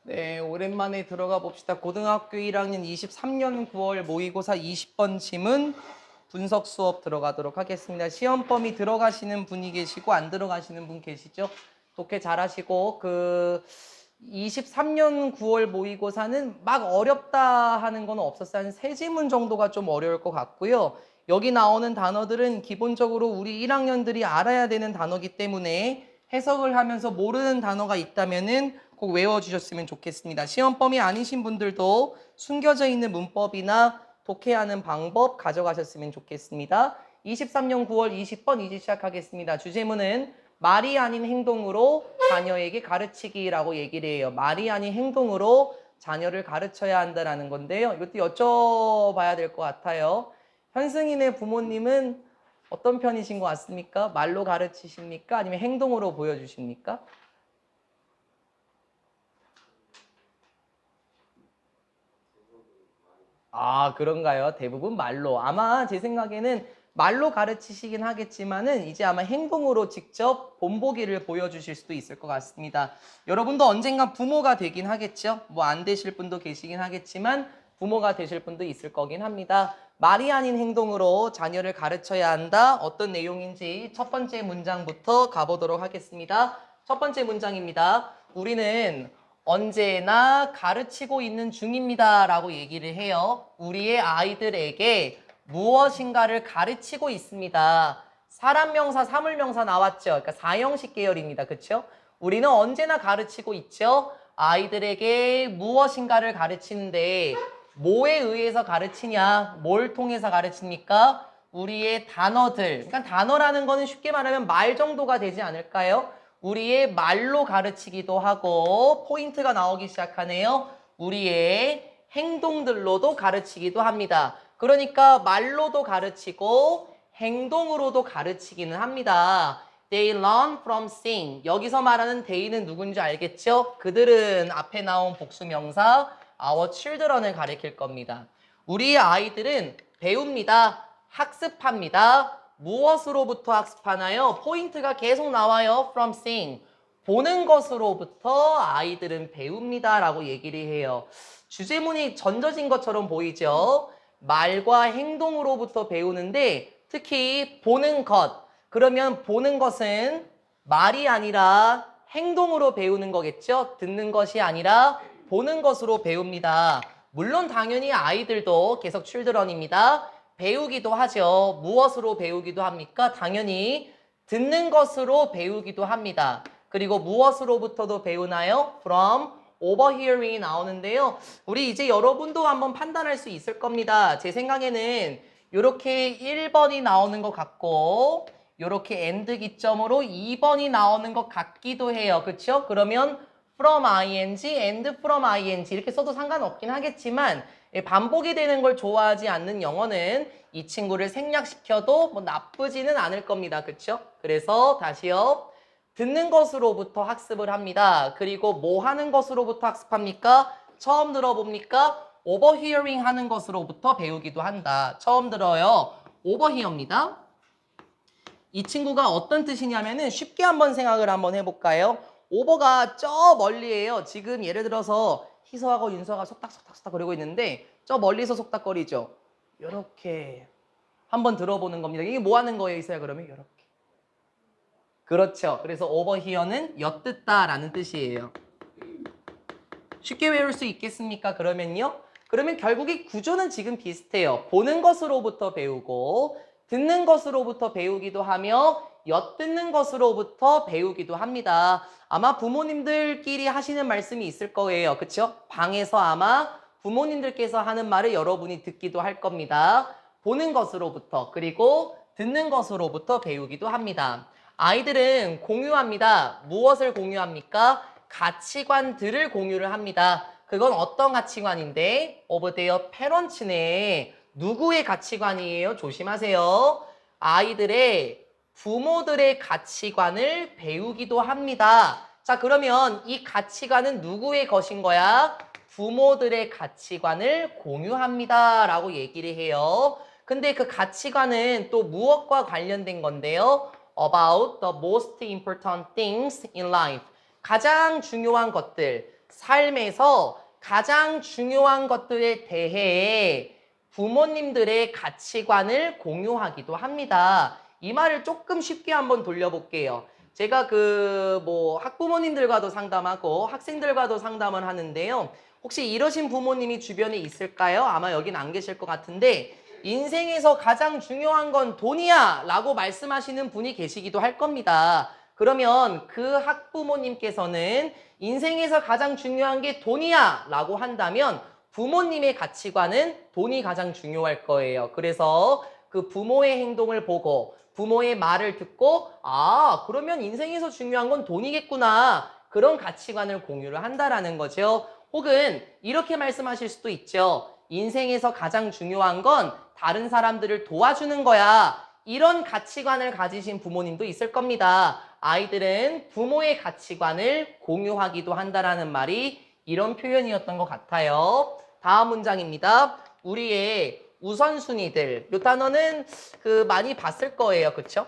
네, 오랜만에 들어가 봅시다. 고등학교 1학년 23년 9월 모의고사 20번 지문 분석 수업 들어가도록 하겠습니다. 시험 범위 들어가시는 분이 계시고 안 들어가시는 분 계시죠? 독해 잘하시고 23년 9월 모의고사는 막 어렵다 하는 건 없었어요. 한 3지문 정도가 좀 어려울 것 같고요. 여기 나오는 단어들은 기본적으로 우리 1학년들이 알아야 되는 단어기 때문에 해석을 하면서 모르는 단어가 있다면은 꼭 외워주셨으면 좋겠습니다. 시험 범위 아니신 분들도 숨겨져 있는 문법이나 독해하는 방법 가져가셨으면 좋겠습니다. 23년 9월 20번 이제 시작하겠습니다. 주제문은 말이 아닌 행동으로 자녀에게 가르치기라고 얘기를 해요. 말이 아닌 행동으로 자녀를 가르쳐야 한다는 건데요. 이것도 여쭤봐야 될 것 같아요. 현승인의 부모님은 어떤 편이신 것 같습니까? 말로 가르치십니까? 아니면 행동으로 보여주십니까? 아, 그런가요? 대부분 말로. 아마 제 생각에는 말로 가르치시긴 하겠지만은 이제 아마 행동으로 직접 본보기를 보여주실 수도 있을 것 같습니다. 여러분도 언젠가 부모가 되긴 하겠죠? 뭐 안 되실 분도 계시긴 하겠지만 부모가 되실 분도 있을 거긴 합니다. 말이 아닌 행동으로 자녀를 가르쳐야 한다. 어떤 내용인지 첫 번째 문장부터 가보도록 하겠습니다. 첫 번째 문장입니다. 우리는 언제나 가르치고 있는 중입니다 라고 얘기를 해요. 우리의 아이들에게 무엇인가를 가르치고 있습니다. 사람명사, 사물명사 나왔죠. 그러니까 사형식 계열입니다. 그렇죠? 우리는 언제나 가르치고 있죠. 아이들에게 무엇인가를 가르치는데 뭐에 의해서 가르치냐? 뭘 통해서 가르칩니까? 우리의 단어들. 그러니까 단어라는 거는 쉽게 말하면 말 정도가 되지 않을까요? 우리의 말로 가르치기도 하고 포인트가 나오기 시작하네요. 우리의 행동들로도 가르치기도 합니다. 그러니까 말로도 가르치고 행동으로도 가르치기는 합니다. They learn from seeing. 여기서 말하는 they는 누군지 알겠죠? 그들은 앞에 나온 복수명사 our children을 가리킬 겁니다. 우리 아이들은 배웁니다. 학습합니다. 무엇으로부터 학습하나요? 포인트가 계속 나와요. From seeing. 보는 것으로부터 아이들은 배웁니다. 라고 얘기를 해요. 주제문이 전져진 것처럼 보이죠? 말과 행동으로부터 배우는데 특히 보는 것. 그러면 보는 것은 말이 아니라 행동으로 배우는 거겠죠? 듣는 것이 아니라 보는 것으로 배웁니다. 물론 당연히 아이들도 계속 children입니다. 배우기도 하죠. 무엇으로 배우기도 합니까? 당연히 듣는 것으로 배우기도 합니다. 그리고 무엇으로부터도 배우나요? From overhearing이 나오는데요. 우리 이제 여러분도 한번 판단할 수 있을 겁니다. 제 생각에는 이렇게 1번이 나오는 것 같고 이렇게 and 기점으로 2번이 나오는 것 같기도 해요. 그렇죠? 그러면 from ing, and from ing 이렇게 써도 상관없긴 하겠지만 반복이 되는 걸 좋아하지 않는 영어는 이 친구를 생략시켜도 뭐 나쁘지는 않을 겁니다. 그렇죠? 그래서 다시요. 듣는 것으로부터 학습을 합니다. 그리고 뭐 하는 것으로부터 학습합니까? 처음 들어봅니까? overhearing 하는 것으로부터 배우기도 한다. 처음 들어요. overhear입니다. 이 친구가 어떤 뜻이냐면은 쉽게 한번 생각을 한번 해볼까요? 오버가 저 멀리에요. 지금 예를 들어서 희서하고 윤서가 속닥속닥속닥 거리고 있는데 저 멀리서 속닥거리죠. 이렇게 한번 들어보는 겁니다. 이게 뭐 하는 거예요, 희서야? 그러면 이렇게. 그렇죠. 그래서 overhear는 엿듣다라는 뜻이에요. 쉽게 외울 수 있겠습니까? 그러면요. 그러면 결국 이 구조는 지금 비슷해요. 보는 것으로부터 배우고 듣는 것으로부터 배우기도 하며 엿듣는 것으로부터 배우기도 합니다. 아마 부모님들끼리 하시는 말씀이 있을 거예요. 그렇죠? 방에서 아마 부모님들께서 하는 말을 여러분이 듣기도 할 겁니다. 보는 것으로부터 그리고 듣는 것으로부터 배우기도 합니다. 아이들은 공유합니다. 무엇을 공유합니까? 가치관들을 공유를 합니다. 그건 어떤 가치관인데? of their parents네. 누구의 가치관이에요? 조심하세요. 아이들의 부모들의 가치관을 배우기도 합니다. 자, 그러면 이 가치관은 누구의 것인 거야? 부모들의 가치관을 공유합니다. 라고 얘기를 해요. 근데 그 가치관은 또 무엇과 관련된 건데요? About the most important things in life. 가장 중요한 것들, 삶에서 가장 중요한 것들에 대해 부모님들의 가치관을 공유하기도 합니다. 이 말을 조금 쉽게 한번 돌려볼게요. 제가 학부모님들과도 상담하고 학생들과도 상담을 하는데요. 혹시 이러신 부모님이 주변에 있을까요? 아마 여긴 안 계실 것 같은데 인생에서 가장 중요한 건 돈이야 라고 말씀하시는 분이 계시기도 할 겁니다. 그러면 그 학부모님께서는 인생에서 가장 중요한 게 돈이야 라고 한다면 부모님의 가치관은 돈이 가장 중요할 거예요. 그래서 그 부모의 행동을 보고 부모의 말을 듣고 그러면 인생에서 중요한 건 돈이겠구나. 그런 가치관을 공유를 한다라는 거죠. 혹은 이렇게 말씀하실 수도 있죠. 인생에서 가장 중요한 건 다른 사람들을 도와주는 거야. 이런 가치관을 가지신 부모님도 있을 겁니다. 아이들은 부모의 가치관을 공유하기도 한다라는 말이 이런 표현이었던 것 같아요. 다음 문장입니다. 우리의 우선순위들. 이 단어는 많이 봤을 거예요. 그쵸?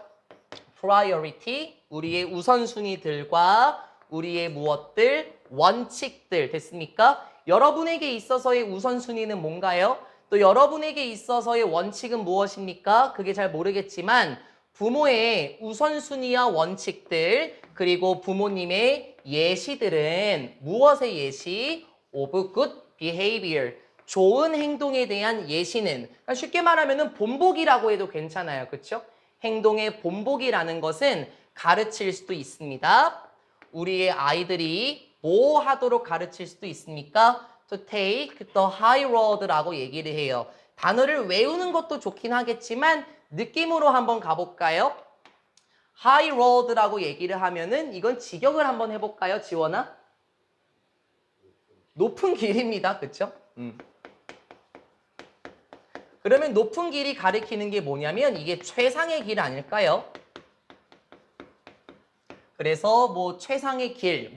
priority, 우리의 우선순위들과 우리의 무엇들, 원칙들 됐습니까? 여러분에게 있어서의 우선순위는 뭔가요? 또 여러분에게 있어서의 원칙은 무엇입니까? 그게 잘 모르겠지만 부모의 우선순위와 원칙들 그리고 부모님의 예시들은 무엇의 예시? of good behavior. 좋은 행동에 대한 예시는 그러니까 쉽게 말하면 본보기라고 해도 괜찮아요. 그렇죠? 행동의 본보기라는 것은 가르칠 수도 있습니다. 우리의 아이들이 뭐 하도록 가르칠 수도 있습니까? To take the high road라고 얘기를 해요. 단어를 외우는 것도 좋긴 하겠지만 느낌으로 한번 가볼까요? high road라고 얘기를 하면은 이건 직역을 한번 해볼까요, 지원아? 높은 길입니다. 그쵸? 그러면 높은 길이 가리키는 게 뭐냐면 이게 최상의 길 아닐까요? 그래서 최상의 길,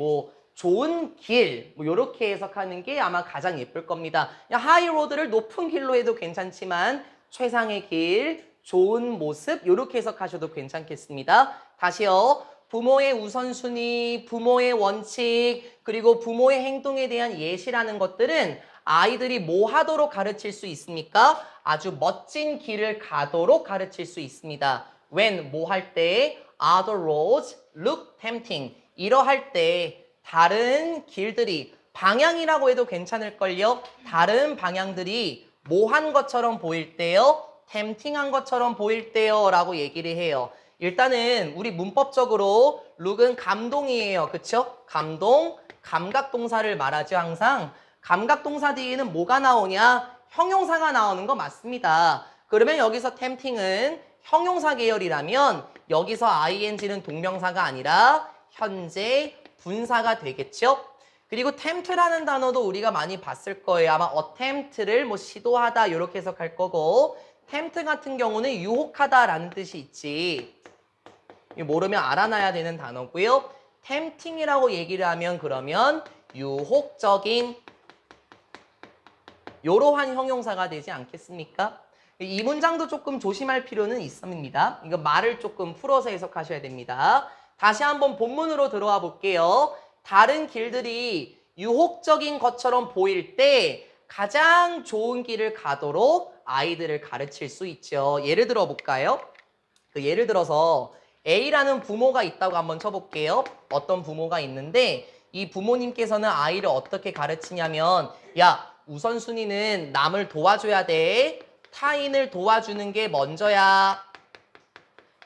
좋은 길, 요렇게 해석하는 게 아마 가장 예쁠 겁니다. 하이로드를 높은 길로 해도 괜찮지만 최상의 길, 좋은 모습 요렇게 해석하셔도 괜찮겠습니다. 다시요. 부모의 우선순위, 부모의 원칙, 그리고 부모의 행동에 대한 예시라는 것들은 아이들이 뭐 하도록 가르칠 수 있습니까? 아주 멋진 길을 가도록 가르칠 수 있습니다. when 뭐 할 때? Other roads look tempting. 이러할 때 다른 길들이 방향이라고 해도 괜찮을걸요. 다른 방향들이 뭐한 것처럼 보일 때요. tempting한 것처럼 보일 때요 라고 얘기를 해요. 일단은 우리 문법적으로 look은 감동이에요. 그쵸? 감동, 감각동사를 말하죠. 항상 감각동사 뒤에는 뭐가 나오냐? 형용사가 나오는 거 맞습니다. 그러면 여기서 tempting은 형용사 계열이라면 여기서 ing는 동명사가 아니라 현재 분사가 되겠죠? 그리고 tempt라는 단어도 우리가 많이 봤을 거예요. 아마 attempt를 시도하다 이렇게 해석할 거고 tempt 같은 경우는 유혹하다라는 뜻이 있지. 모르면 알아놔야 되는 단어고요. tempting이라고 얘기를 하면 그러면 유혹적인 이러한 형용사가 되지 않겠습니까? 이 문장도 조금 조심할 필요는 있습니다. 이거 말을 조금 풀어서 해석하셔야 됩니다. 다시 한번 본문으로 들어와 볼게요. 다른 길들이 유혹적인 것처럼 보일 때 가장 좋은 길을 가도록 아이들을 가르칠 수 있죠. 예를 들어 볼까요? 예를 들어서 A라는 부모가 있다고 한번 쳐볼게요. 어떤 부모가 있는데 이 부모님께서는 아이를 어떻게 가르치냐면 야, 우선순위는 남을 도와줘야 돼. 타인을 도와주는 게 먼저야.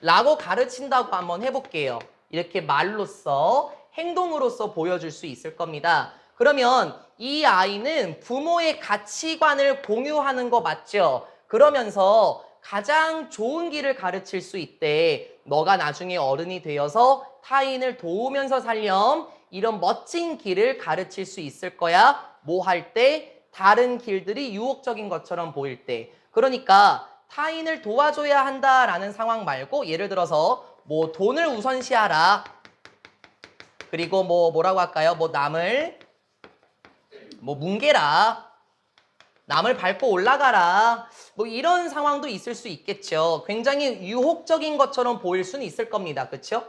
라고 가르친다고 한번 해볼게요. 이렇게 말로써 행동으로써 보여줄 수 있을 겁니다. 그러면 이 아이는 부모의 가치관을 공유하는 거 맞죠? 그러면서 가장 좋은 길을 가르칠 수 있대. 너가 나중에 어른이 되어서 타인을 도우면서 살렴. 이런 멋진 길을 가르칠 수 있을 거야. 뭐 할 때? 다른 길들이 유혹적인 것처럼 보일 때. 그러니까 타인을 도와줘야 한다라는 상황 말고 예를 들어서 돈을 우선시하라. 그리고 뭐라고 할까요? 남을 뭉개라. 남을 밟고 올라가라. 이런 상황도 있을 수 있겠죠. 굉장히 유혹적인 것처럼 보일 수는 있을 겁니다. 그렇죠?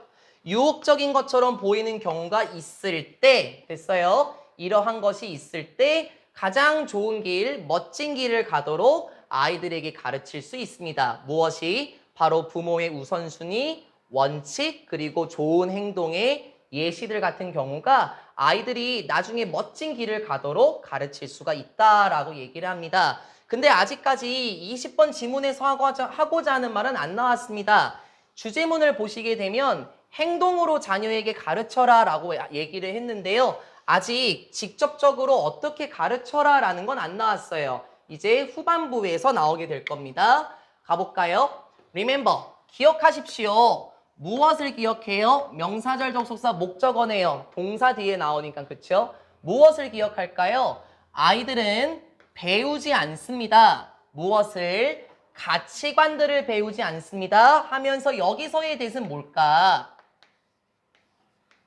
유혹적인 것처럼 보이는 경우가 있을 때 됐어요. 이러한 것이 있을 때 가장 좋은 길, 멋진 길을 가도록 아이들에게 가르칠 수 있습니다. 무엇이? 바로 부모의 우선순위, 원칙, 그리고 좋은 행동의 예시들 같은 경우가 아이들이 나중에 멋진 길을 가도록 가르칠 수가 있다라고 얘기를 합니다. 근데 아직까지 20번 지문에서 하고자 하는 말은 안 나왔습니다. 주제문을 보시게 되면 행동으로 자녀에게 가르쳐라 라고 얘기를 했는데요. 아직 직접적으로 어떻게 가르쳐라 라는 건 안 나왔어요. 이제 후반부에서 나오게 될 겁니다. 가볼까요? Remember, 기억하십시오. 무엇을 기억해요? 명사절 접속사 목적어네요. 동사 뒤에 나오니까 그쵸? 무엇을 기억할까요? 아이들은 배우지 않습니다. 무엇을? 가치관들을 배우지 않습니다. 하면서 여기서의 뜻은 뭘까?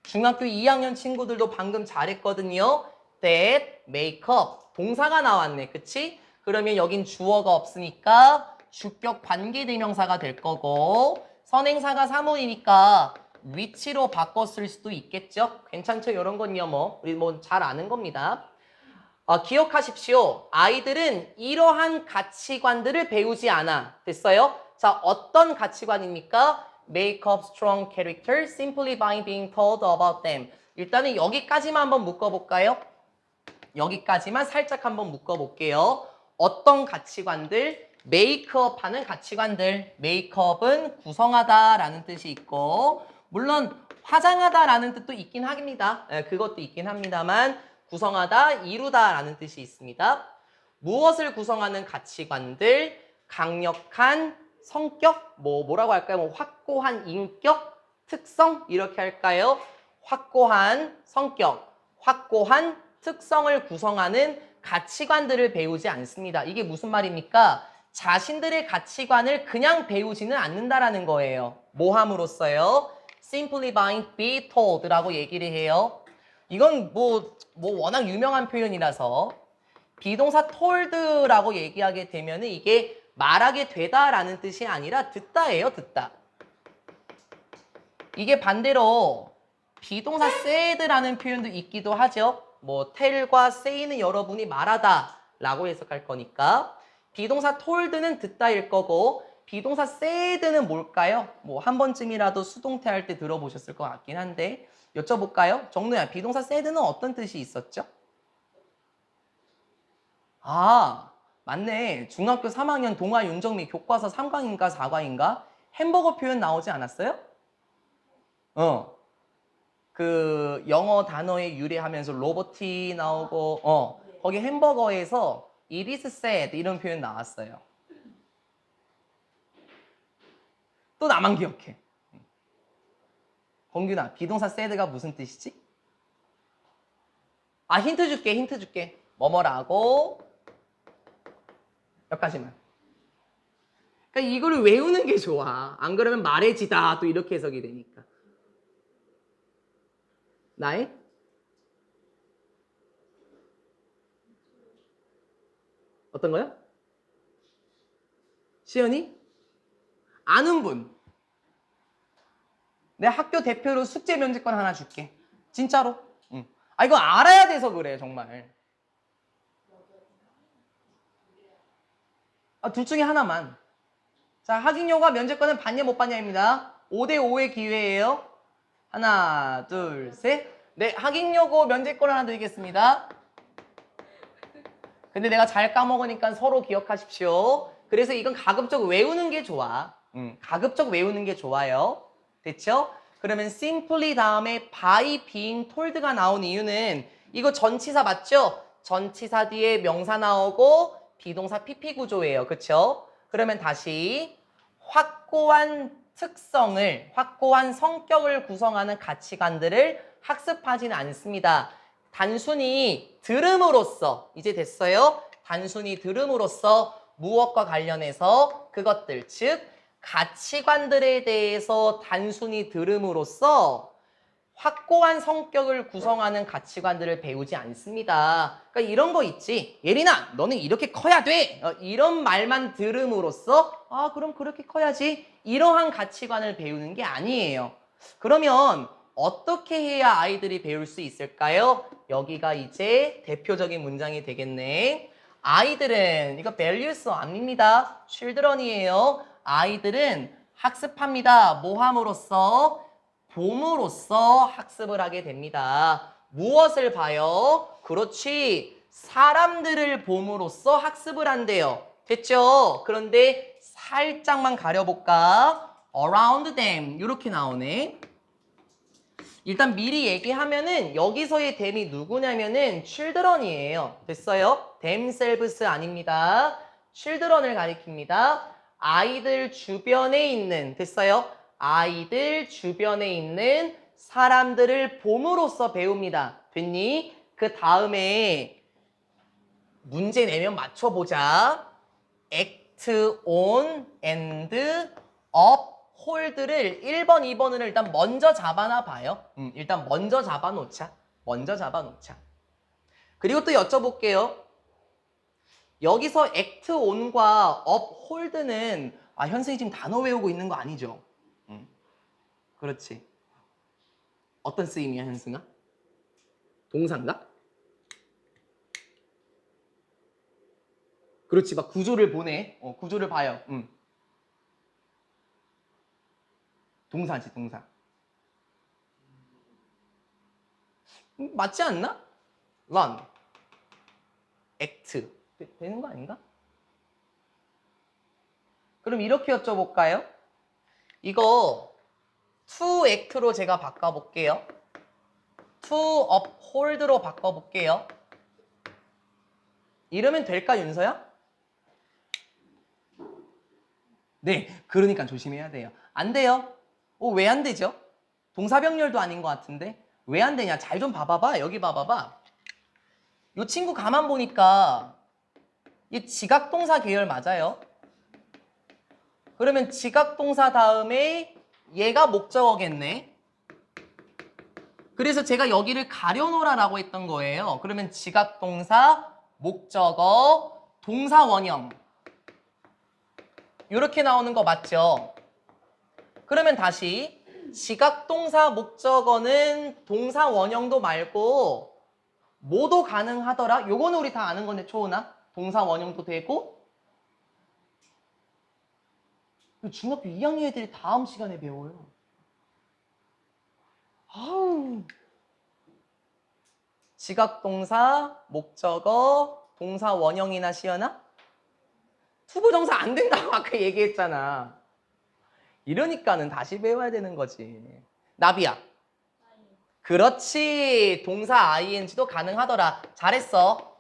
중학교 2학년 친구들도 방금 잘했거든요. That, make up. 동사가 나왔네. 그치? 그러면 여긴 주어가 없으니까 주격 관계대명사가 될 거고 선행사가 사물이니까 위치로 바꿨을 수도 있겠죠? 괜찮죠? 이런 건요 뭐 우리 뭐 잘 아는 겁니다. 기억하십시오. 아이들은 이러한 가치관들을 배우지 않아. 됐어요? 자, 어떤 가치관입니까? Make up strong character simply by being told about them. 일단은 여기까지만 한번 묶어볼까요? 여기까지만 살짝 한번 묶어볼게요. 어떤 가치관들? 메이크업 하는 가치관들. 메이크업은 구성하다라는 뜻이 있고 물론 화장하다라는 뜻도 있긴 합니다. 그것도 있긴 합니다만 구성하다, 이루다라는 뜻이 있습니다. 무엇을 구성하는 가치관들? 강력한 성격? 뭐라고 할까요? 확고한 인격? 특성? 이렇게 할까요? 확고한 성격, 확고한 특성을 구성하는 가치관들을 배우지 않습니다. 이게 무슨 말입니까? 자신들의 가치관을 그냥 배우지는 않는다라는 거예요. 뭐 함으로써요? Simply by be told라고 얘기를 해요. 이건 뭐 워낙 유명한 표현이라서 비동사 told라고 얘기하게 되면 이게 말하게 되다라는 뜻이 아니라 듣다예요. 듣다. 이게 반대로 비동사 said라는 표현도 있기도 하죠. 뭐 tell과 say는 여러분이 말하다라고 해석할 거니까 비동사 told는 듣다일 거고 비동사 said는 뭘까요? 뭐 한 번쯤이라도 수동태 할 때 들어보셨을 것 같긴 한데 여쭤볼까요? 정루야, 비동사 said는 어떤 뜻이 있었죠? 아, 맞네. 중학교 3학년 동아 윤정미 교과서 3강인가 4강인가 햄버거 표현 나오지 않았어요? 그 영어 단어에 유래하면서 로버티 나오고 거기 햄버거에서 it is sad 이런 표현 나왔어요. 또 나만 기억해. 범균아, 비동사 sad가 무슨 뜻이지? 아, 힌트 줄게. 뭐뭐라고 여기까지만. 그러니까 이거를 외우는 게 좋아. 안 그러면 말해지다 또 이렇게 해석이 되니까. 나의? 어떤 거요? 시연이? 아는 분. 내 학교 대표로 숙제 면제권 하나 줄게. 진짜로. 응. 아, 이거 알아야 돼서 그래, 정말. 둘 중에 하나만. 자, 학인여가 면제권은 받냐 못 받냐입니다. 5대5의 기회예요. 하나, 둘, 셋. 네, 학인여고 면제권 하나 드리겠습니다. 근데 내가 잘 까먹으니까 서로 기억하십시오. 그래서 이건 가급적 외우는 게 좋아. 가급적 외우는 게 좋아요. 됐죠? 그러면 simply 다음에 by being told가 나온 이유는 이거 전치사 맞죠? 전치사 뒤에 명사 나오고 비동사 PP 구조예요. 그쵸? 그러면 다시 확고한 특성을, 확고한 성격을 구성하는 가치관들을 학습하지는 않습니다. 단순히 들음으로써, 이제 됐어요? 단순히 들음으로써 무엇과 관련해서 그것들, 즉 가치관들에 대해서 단순히 들음으로써 확고한 성격을 구성하는 가치관들을 배우지 않습니다. 그러니까 이런 거 있지. 예린아, 너는 이렇게 커야 돼. 이런 말만 들음으로써 그럼 그렇게 커야지. 이러한 가치관을 배우는 게 아니에요. 그러면 어떻게 해야 아이들이 배울 수 있을까요? 여기가 이제 대표적인 문장이 되겠네. 아이들은, 이거 values 아닙니다. children이에요. 아이들은 학습합니다. 뭐 함으로써? 봄으로써 학습을 하게 됩니다. 무엇을 봐요? 그렇지. 사람들을 봄으로써 학습을 한대요. 됐죠? 그런데 살짝만 가려볼까? around them 이렇게 나오네. 일단 미리 얘기하면은 여기서의 them이 누구냐면은 children이에요. 됐어요? themselves 아닙니다. children을 가리킵니다. 아이들 주변에 있는, 됐어요? 아이들 주변에 있는 사람들을 봄으로써 배웁니다. 됐니? 그 다음에 문제 내면 맞춰보자. act on and uphold를 1번, 2번을 일단 먼저 잡아놔 봐요. 일단 먼저 잡아놓자. 먼저 잡아놓자. 그리고 또 여쭤볼게요. 여기서 act on과 uphold는 현승이 지금 단어 외우고 있는 거 아니죠? 그렇지. 어떤 쓰임이야, 현승아? 동사인가? 그렇지, 막 구조를 보내. 구조를 봐요. 동사지, 동사. 맞지 않나? run, act. 되는 거 아닌가? 그럼 이렇게 여쭤볼까요? 이거 to act로 제가 바꿔볼게요. to uphold로 바꿔볼게요. 이러면 될까, 윤서야? 네, 그러니까 조심해야 돼요. 안 돼요. 왜 안 되죠? 동사병렬도 아닌 것 같은데? 왜 안 되냐? 잘 좀 봐봐봐. 여기 봐봐봐. 이 친구 가만 보니까 이 지각동사 계열 맞아요? 그러면 지각동사 다음에 얘가 목적어겠네. 그래서 제가 여기를 가려놓으라고 했던 거예요. 그러면 지각동사, 목적어, 동사 원형. 이렇게 나오는 거 맞죠? 그러면 다시 지각동사, 목적어는 동사 원형도 말고 뭐도 가능하더라? 요거는 우리 다 아는 건데 초은아. 동사 원형도 되고 중학교 2학년 애들이 다음 시간에 배워요. 아우. 지각동사, 목적어, 동사 원형이나 시연아? 투부정사 안 된다고 아까 얘기했잖아. 이러니까는 다시 배워야 되는 거지. 나비야. 그렇지. 동사 ing도 가능하더라. 잘했어.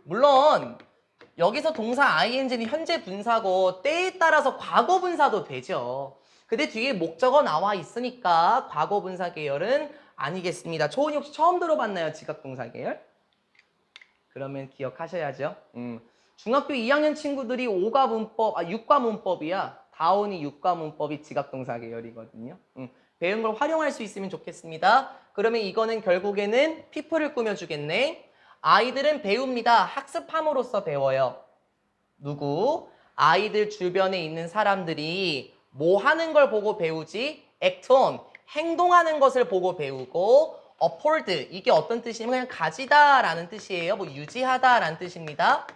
물론 여기서 동사 ing는 현재 분사고 때에 따라서 과거 분사도 되죠. 근데 뒤에 목적어 나와 있으니까 과거 분사 계열은 아니겠습니다. 초은이 혹시 처음 들어봤나요? 지각동사 계열? 그러면 기억하셔야죠. 중학교 2학년 친구들이 5과 문법, 6과 문법이야. 다운이 6과 문법이 지각동사 계열이거든요. 배운 걸 활용할 수 있으면 좋겠습니다. 그러면 이거는 결국에는 people을 꾸며주겠네. 아이들은 배웁니다. 학습함으로써 배워요. 누구? 아이들 주변에 있는 사람들이 뭐 하는 걸 보고 배우지? act on, 행동하는 것을 보고 배우고 uphold, 이게 어떤 뜻이냐면 그냥 가지다 라는 뜻이에요. 뭐 유지하다 라는 뜻입니다.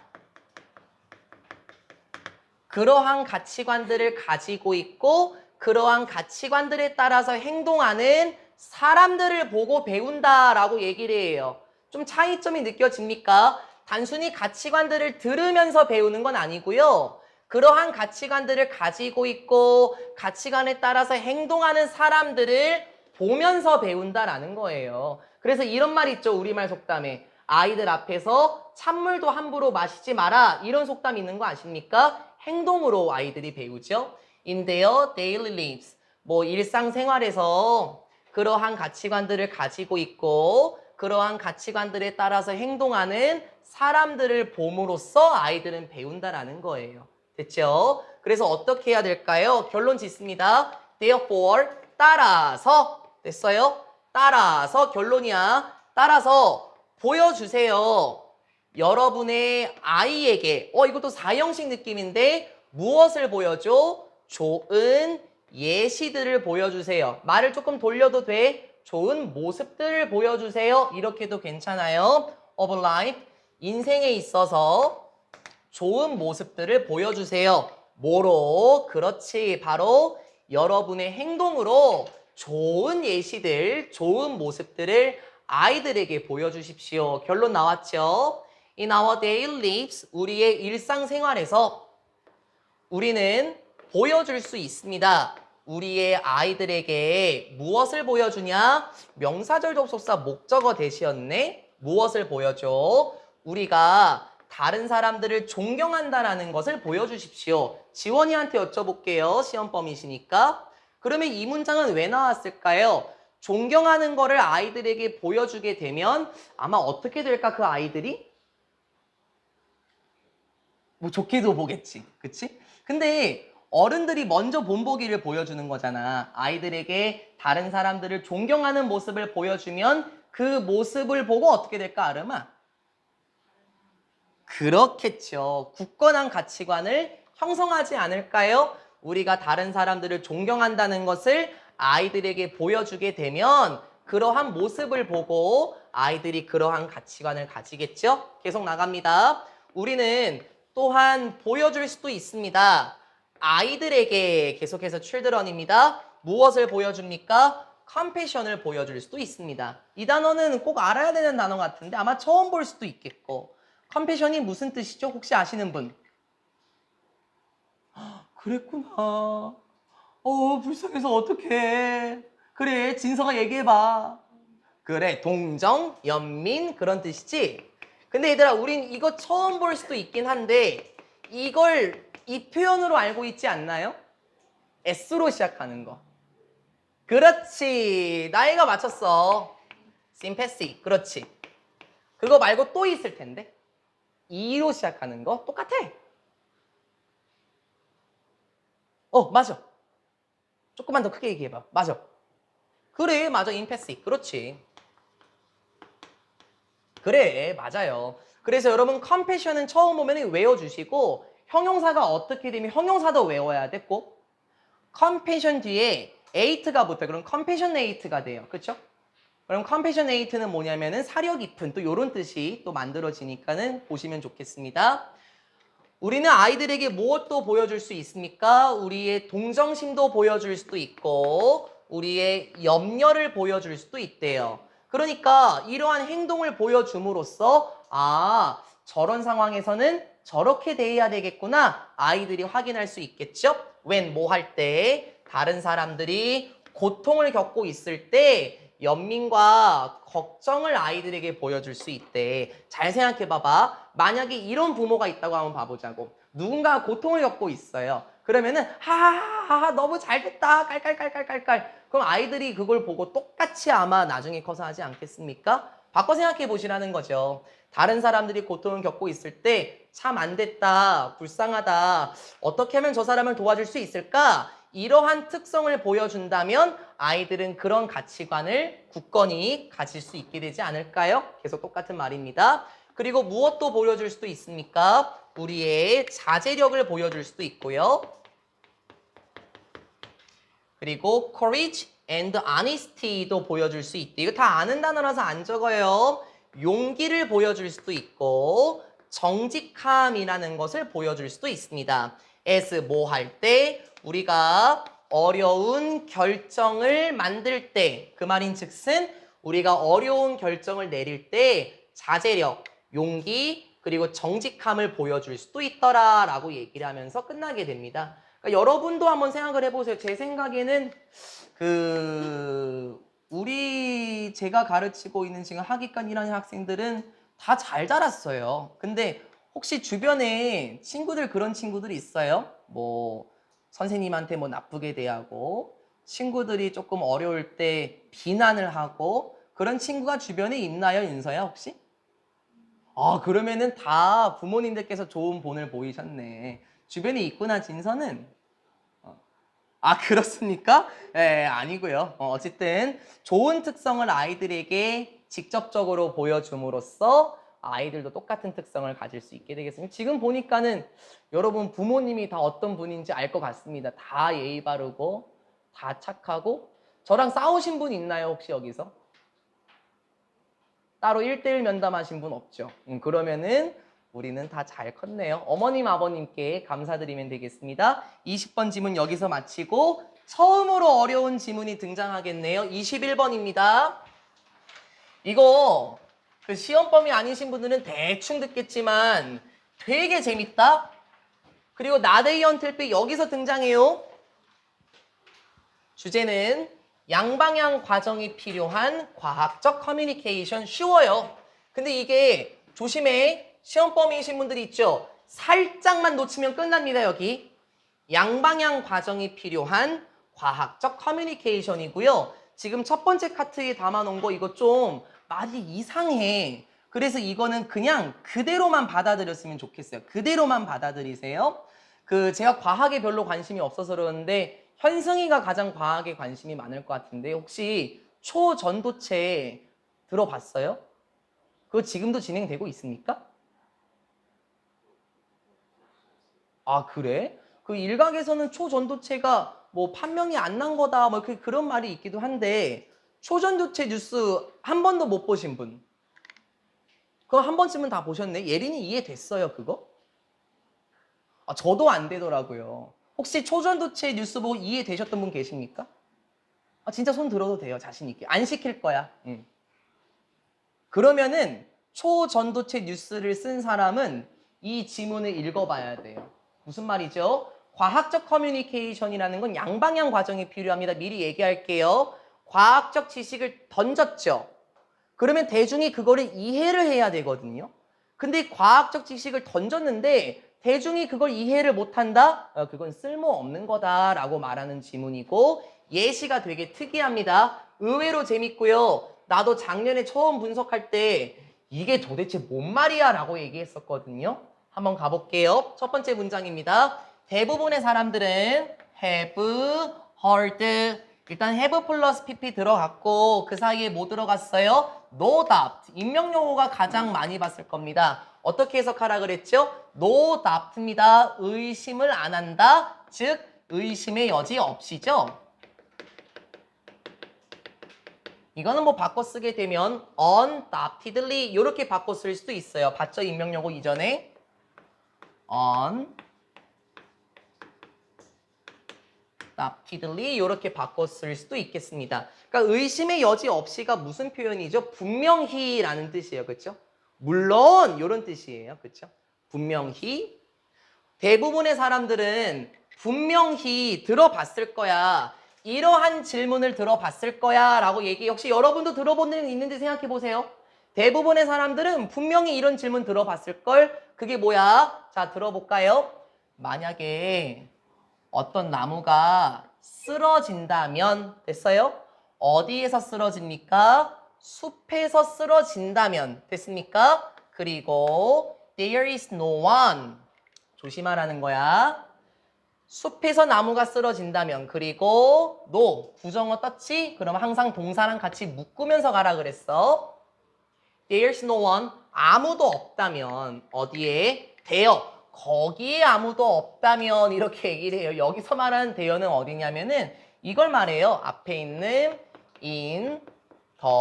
그러한 가치관들을 가지고 있고 그러한 가치관들에 따라서 행동하는 사람들을 보고 배운다라고 얘기를 해요. 좀 차이점이 느껴집니까? 단순히 가치관들을 들으면서 배우는 건 아니고요. 그러한 가치관들을 가지고 있고 가치관에 따라서 행동하는 사람들을 보면서 배운다라는 거예요. 그래서 이런 말 있죠. 우리말 속담에. 아이들 앞에서 찬물도 함부로 마시지 마라. 이런 속담 있는 거 아십니까? 행동으로 아이들이 배우죠. In their daily lives. 뭐 일상생활에서 그러한 가치관들을 가지고 있고 그러한 가치관들에 따라서 행동하는 사람들을 봄으로써 아이들은 배운다라는 거예요. 됐죠? 그래서 어떻게 해야 될까요? 결론 짓습니다. Therefore, 따라서. 됐어요? 따라서 결론이야. 따라서 보여주세요. 여러분의 아이에게 이것도 4형식 느낌인데 무엇을 보여줘? 좋은 예시들을 보여주세요. 말을 조금 돌려도 돼? 좋은 모습들을 보여주세요. 이렇게도 괜찮아요. of life, 인생에 있어서 좋은 모습들을 보여주세요. 뭐로? 그렇지. 바로 여러분의 행동으로 좋은 예시들, 좋은 모습들을 아이들에게 보여주십시오. 결론 나왔죠? In our daily lives, 우리의 일상생활에서 우리는 보여줄 수 있습니다. 우리의 아이들에게 무엇을 보여주냐? 명사절 접속사 목적어 대시였네. 무엇을 보여줘? 우리가 다른 사람들을 존경한다라는 것을 보여주십시오. 지원이한테 여쭤볼게요. 시험 범위시니까. 그러면 이 문장은 왜 나왔을까요? 존경하는 거를 아이들에게 보여주게 되면 아마 어떻게 될까? 그 아이들이? 뭐 좋게도 보겠지. 그치? 근데 어른들이 먼저 본보기를 보여주는 거잖아. 아이들에게 다른 사람들을 존경하는 모습을 보여주면 그 모습을 보고 어떻게 될까, 아름아? 그렇겠죠. 굳건한 가치관을 형성하지 않을까요? 우리가 다른 사람들을 존경한다는 것을 아이들에게 보여주게 되면 그러한 모습을 보고 아이들이 그러한 가치관을 가지겠죠? 계속 나갑니다. 우리는 또한 보여줄 수도 있습니다. 아이들에게 계속해서 children입니다. 무엇을 보여줍니까? 컴패션을 보여줄 수도 있습니다. 이 단어는 꼭 알아야 되는 단어 같은데 아마 처음 볼 수도 있겠고 컴패션이 무슨 뜻이죠? 혹시 아시는 분? 그랬구나. 불쌍해서 어떡해. 그래, 진서가 얘기해봐. 그래, 동정, 연민 그런 뜻이지? 근데 얘들아, 우린 이거 처음 볼 수도 있긴 한데 이걸 이 표현으로 알고 있지 않나요? S로 시작하는 거. 그렇지. 나이가 맞췄어. sympathy. 그렇지. 그거 말고 또 있을 텐데. E로 시작하는 거 똑같아. 맞아. 조금만 더 크게 얘기해봐. 맞아. 그래, 맞아. empathy. 그렇지. 그래, 맞아요. 그래서 여러분 compassion은 처음 오면 외워주시고 형용사가 어떻게 되면 형용사도 외워야 돼, 꼭. compassion 뒤에 ate가 붙어요. 그럼 compassionate가 돼요. 그렇죠? 그럼 compassionate는 뭐냐면은 사려 깊은 또 이런 뜻이 또 만들어지니까는 보시면 좋겠습니다. 우리는 아이들에게 무엇도 보여줄 수 있습니까? 우리의 동정심도 보여줄 수도 있고 우리의 염려를 보여줄 수도 있대요. 그러니까 이러한 행동을 보여줌으로써 저런 상황에서는 저렇게 대해야 되겠구나 아이들이 확인할 수 있겠죠? when 뭐 할 때 다른 사람들이 고통을 겪고 있을 때 연민과 걱정을 아이들에게 보여줄 수 있대. 잘 생각해 봐봐. 만약에 이런 부모가 있다고 한번 봐보자고. 누군가 고통을 겪고 있어요. 그러면은 하하하하 너무 잘됐다 깔깔깔깔깔깔. 그럼 아이들이 그걸 보고 똑같이 아마 나중에 커서 하지 않겠습니까? 바꿔 생각해 보시라는 거죠. 다른 사람들이 고통을 겪고 있을 때 참 안 됐다, 불쌍하다, 어떻게 하면 저 사람을 도와줄 수 있을까? 이러한 특성을 보여준다면 아이들은 그런 가치관을 굳건히 가질 수 있게 되지 않을까요? 계속 똑같은 말입니다. 그리고 무엇도 보여줄 수도 있습니까? 우리의 자제력을 보여줄 수도 있고요. 그리고 courage and honesty도 보여줄 수 있대요. 이거 다 아는 단어라서 안 적어요. 용기를 보여줄 수도 있고 정직함이라는 것을 보여줄 수도 있습니다. as 뭐 할 때 우리가 어려운 결정을 만들 때 그 말인 즉슨 우리가 어려운 결정을 내릴 때 자제력, 용기 그리고 정직함을 보여줄 수도 있더라 라고 얘기를 하면서 끝나게 됩니다. 그러니까 여러분도 한번 생각을 해보세요. 제 생각에는 제가 가르치고 있는 지금 학위권 1학년 학생들은 다 잘 자랐어요. 근데 혹시 주변에 친구들 그런 친구들이 있어요? 뭐 선생님한테 뭐 나쁘게 대하고 친구들이 조금 어려울 때 비난을 하고 그런 친구가 주변에 있나요, 윤서야 혹시? 그러면은 다 부모님들께서 좋은 본을 보이셨네. 주변에 있구나, 진서는. 그렇습니까? 아니고요. 어쨌든 좋은 특성을 아이들에게 직접적으로 보여줌으로써 아이들도 똑같은 특성을 가질 수 있게 되겠습니다. 지금 보니까는 여러분 부모님이 다 어떤 분인지 알 것 같습니다. 다 예의 바르고 다 착하고 저랑 싸우신 분 있나요, 혹시 여기서? 따로 1대1 면담하신 분 없죠? 그러면은 우리는 다 잘 컸네요. 어머님, 아버님께 감사드리면 되겠습니다. 20번 지문 여기서 마치고 처음으로 어려운 지문이 등장하겠네요. 21번입니다. 이거 그 시험범위 아니신 분들은 대충 듣겠지만 되게 재밌다. 그리고 나데이 언틸 여기서 등장해요. 주제는 양방향 과정이 필요한 과학적 커뮤니케이션. 쉬워요. 근데 이게 조심해. 시험범위이신 분들이 있죠. 살짝만 놓치면 끝납니다. 여기 양방향 과정이 필요한 과학적 커뮤니케이션이고요. 지금 첫 번째 카트에 담아놓은 거 이거 좀 말이 이상해. 그래서 이거는 그냥 그대로만 받아들였으면 좋겠어요. 그대로만 받아들이세요. 제가 과학에 별로 관심이 없어서 그러는데 현승이가 가장 과학에 관심이 많을 것 같은데 혹시 초전도체 들어봤어요? 그거 지금도 진행되고 있습니까? 아, 그래? 그 일각에서는 초전도체가 뭐 판명이 안 난 거다 뭐 그런 말이 있기도 한데 초전도체 뉴스 한 번도 못 보신 분? 그거 한 번쯤은 다 보셨네? 예린이 이해됐어요, 그거? 아, 저도 안 되더라고요. 혹시 초전도체 뉴스 보고 이해되셨던 분 계십니까? 아, 진짜 손 들어도 돼요, 자신 있게. 안 시킬 거야. 그러면은 초전도체 뉴스를 쓴 사람은 이 지문을 읽어봐야 돼요. 무슨 말이죠? 과학적 커뮤니케이션이라는 건 양방향 과정이 필요합니다. 미리 얘기할게요. 과학적 지식을 던졌죠. 그러면 대중이 그거를 이해를 해야 되거든요. 근데 과학적 지식을 던졌는데 대중이 그걸 이해를 못한다? 그건 쓸모없는 거다라고 말하는 지문이고 예시가 되게 특이합니다. 의외로 재밌고요. 나도 작년에 처음 분석할 때 이게 도대체 뭔 말이야 라고 얘기했었거든요. 한번 가볼게요. 첫 번째 문장입니다. 대부분의 사람들은 have heard. 일단 have 플러스 pp 들어갔고 그 사이에 뭐 들어갔어요? no doubt. 임명용어가 가장 많이 봤을 겁니다. 어떻게 해석하라 그랬죠? no doubt입니다. 의심을 안 한다. 즉 의심의 여지 없이죠. 이거는 뭐 바꿔 쓰게 되면 undoubtedly 이렇게 바꿔 쓸 수도 있어요. 봤죠? 임명용어 이전에 undoubtedly 이렇게 바꿔 쓸 수도 있겠습니다. 그러니까 의심의 여지 없이가 무슨 표현이죠? 분명히라는 뜻이에요. 그렇죠? 물론 이런 뜻이에요. 그렇죠? 분명히 대부분의 사람들은 분명히 들어봤을 거야. 이러한 질문을 들어봤을 거야 라고 얘기 혹시 여러분도 들어본 적 있는지 생각해 보세요. 대부분의 사람들은 분명히 이런 질문 들어봤을 걸. 그게 뭐야? 자, 들어볼까요? 만약에 어떤 나무가 쓰러진다면 됐어요? 어디에서 쓰러집니까? 숲에서 쓰러진다면 됐습니까? 그리고 there is no one 조심하라는 거야. 숲에서 나무가 쓰러진다면 그리고 no 부정어 떴지? 그럼 항상 동사랑 같이 묶으면서 가라 그랬어. There's no one 아무도 없다면 어디에? 대여 거기에 아무도 없다면 이렇게 얘기를 해요. 여기서 말하는 대여는 어디냐면은 이걸 말해요. 앞에 있는 in the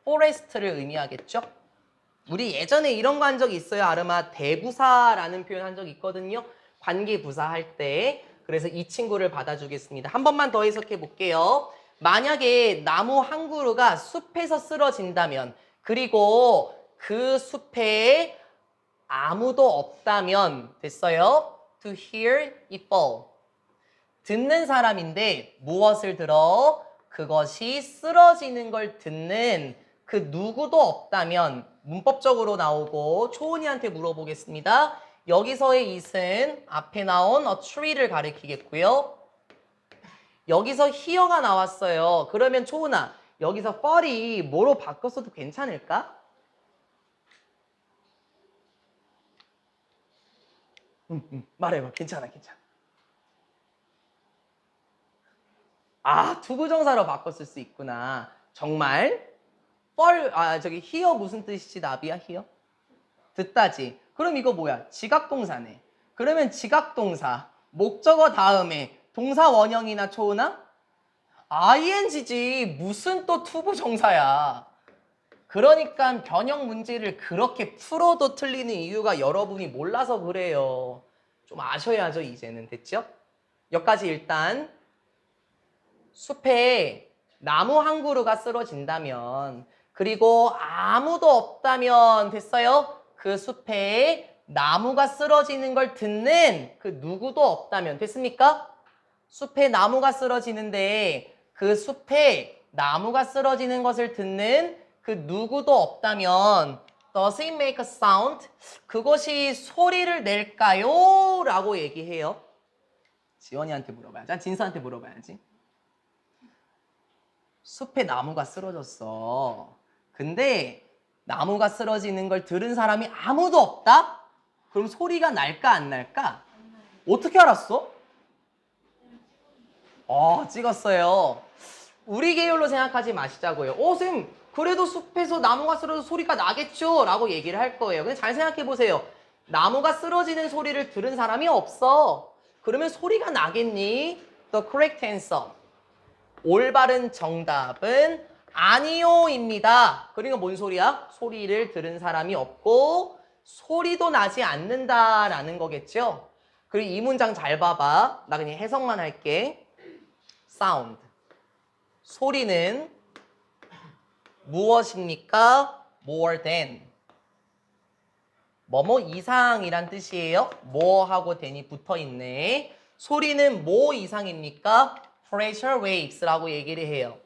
forest를 의미하겠죠. 우리 예전에 이런 거 한 적 있어요. 아르마 대부사라는 표현 한 적 있거든요. 관계부사 할 때. 그래서 이 친구를 받아주겠습니다. 한 번만 더 해석해 볼게요. 만약에 나무 한 그루가 숲에서 쓰러진다면 그리고 그 숲에 아무도 없다면 됐어요? To hear it fall. 듣는 사람인데 무엇을 들어? 그것이 쓰러지는 걸 듣는 그 누구도 없다면 문법적으로 나오고 초은이한테 물어보겠습니다. 여기서의 it은 앞에 나온 a tree를 가리키겠고요. 여기서 hear가 나왔어요. 그러면 초은아 여기서 fall이 뭐로 바꿨어도 괜찮을까? 말해봐. 괜찮아. 아, 투부정사로 바꿨을 수 있구나. 정말? hear 무슨 뜻이지? 나비야, hear? 듣다지. 그럼 이거 뭐야? 지각동사네. 그러면 지각동사, 목적어 다음에 동사 원형이나 초은아? ing지 무슨 또 투부정사야. 그러니까 변형 문제를 그렇게 풀어도 틀리는 이유가 여러분이 몰라서 그래요. 좀 아셔야죠, 이제는. 됐죠? 여기까지 일단 숲에 나무 한 그루가 쓰러진다면, 그리고 아무도 없다면, 됐어요? 그 숲에 나무가 쓰러지는 걸 듣는 그 누구도 없다면, 됐습니까? 숲에 나무가 쓰러지는데 그 숲에 나무가 쓰러지는 것을 듣는 그 누구도 없다면 Does it make a sound? 그것이 소리를 낼까요? 라고 얘기해요. 지원이한테 물어봐야지. 진수한테 물어봐야지. 숲에 나무가 쓰러졌어. 근데 나무가 쓰러지는 걸 들은 사람이 아무도 없다? 그럼 소리가 날까 안 날까? 어떻게 알았어? 찍었어요. 우리 계열로 생각하지 마시자고요. 쌤, 그래도 숲에서 나무가 쓰러져서 소리가 나겠죠? 라고 얘기를 할 거예요. 근데 잘 생각해 보세요. 나무가 쓰러지는 소리를 들은 사람이 없어. 그러면 소리가 나겠니? The correct answer. 올바른 정답은 아니요입니다. 그러니까 뭔 소리야? 소리를 들은 사람이 없고 소리도 나지 않는다라는 거겠죠? 그리고 이 문장 잘 봐봐. 나 그냥 해석만 할게. sound. 소리는 무엇입니까? more than. 뭐뭐 이상이란 뜻이에요. 뭐하고 than이 붙어있네. 소리는 뭐 이상입니까? pressure waves라고 얘기를 해요.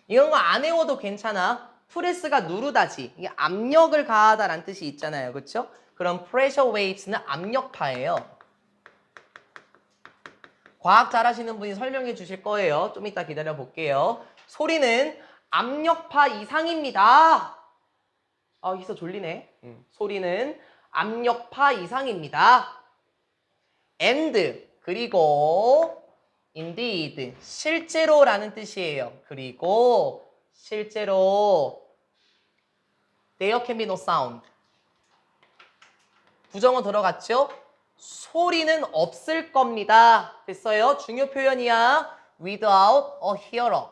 이런 거 안 외워도 괜찮아. 프레스가 누르다지. 이게 압력을 가하다라는 뜻이 있잖아요. 그렇죠? 그럼 pressure waves는 압력파예요. 과학 잘하시는 분이 설명해 주실 거예요. 좀 이따 기다려 볼게요. 소리는 압력파 이상입니다. 여기서 졸리네. 소리는 압력파 이상입니다. and 그리고 indeed 실제로라는 뜻이에요. 그리고 실제로 there can be no sound. 부정어 들어갔죠? 소리는 없을 겁니다. 됐어요? 중요 표현이야. without a hearer.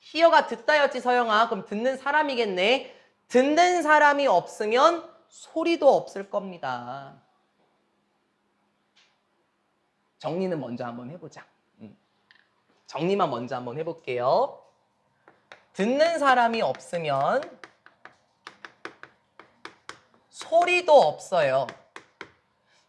hear가 듣다였지 서영아. 그럼 듣는 사람이겠네. 듣는 사람이 없으면 소리도 없을 겁니다. 정리는 먼저 한번 해보자. 정리만 먼저 한번 해볼게요. 듣는 사람이 없으면 소리도 없어요.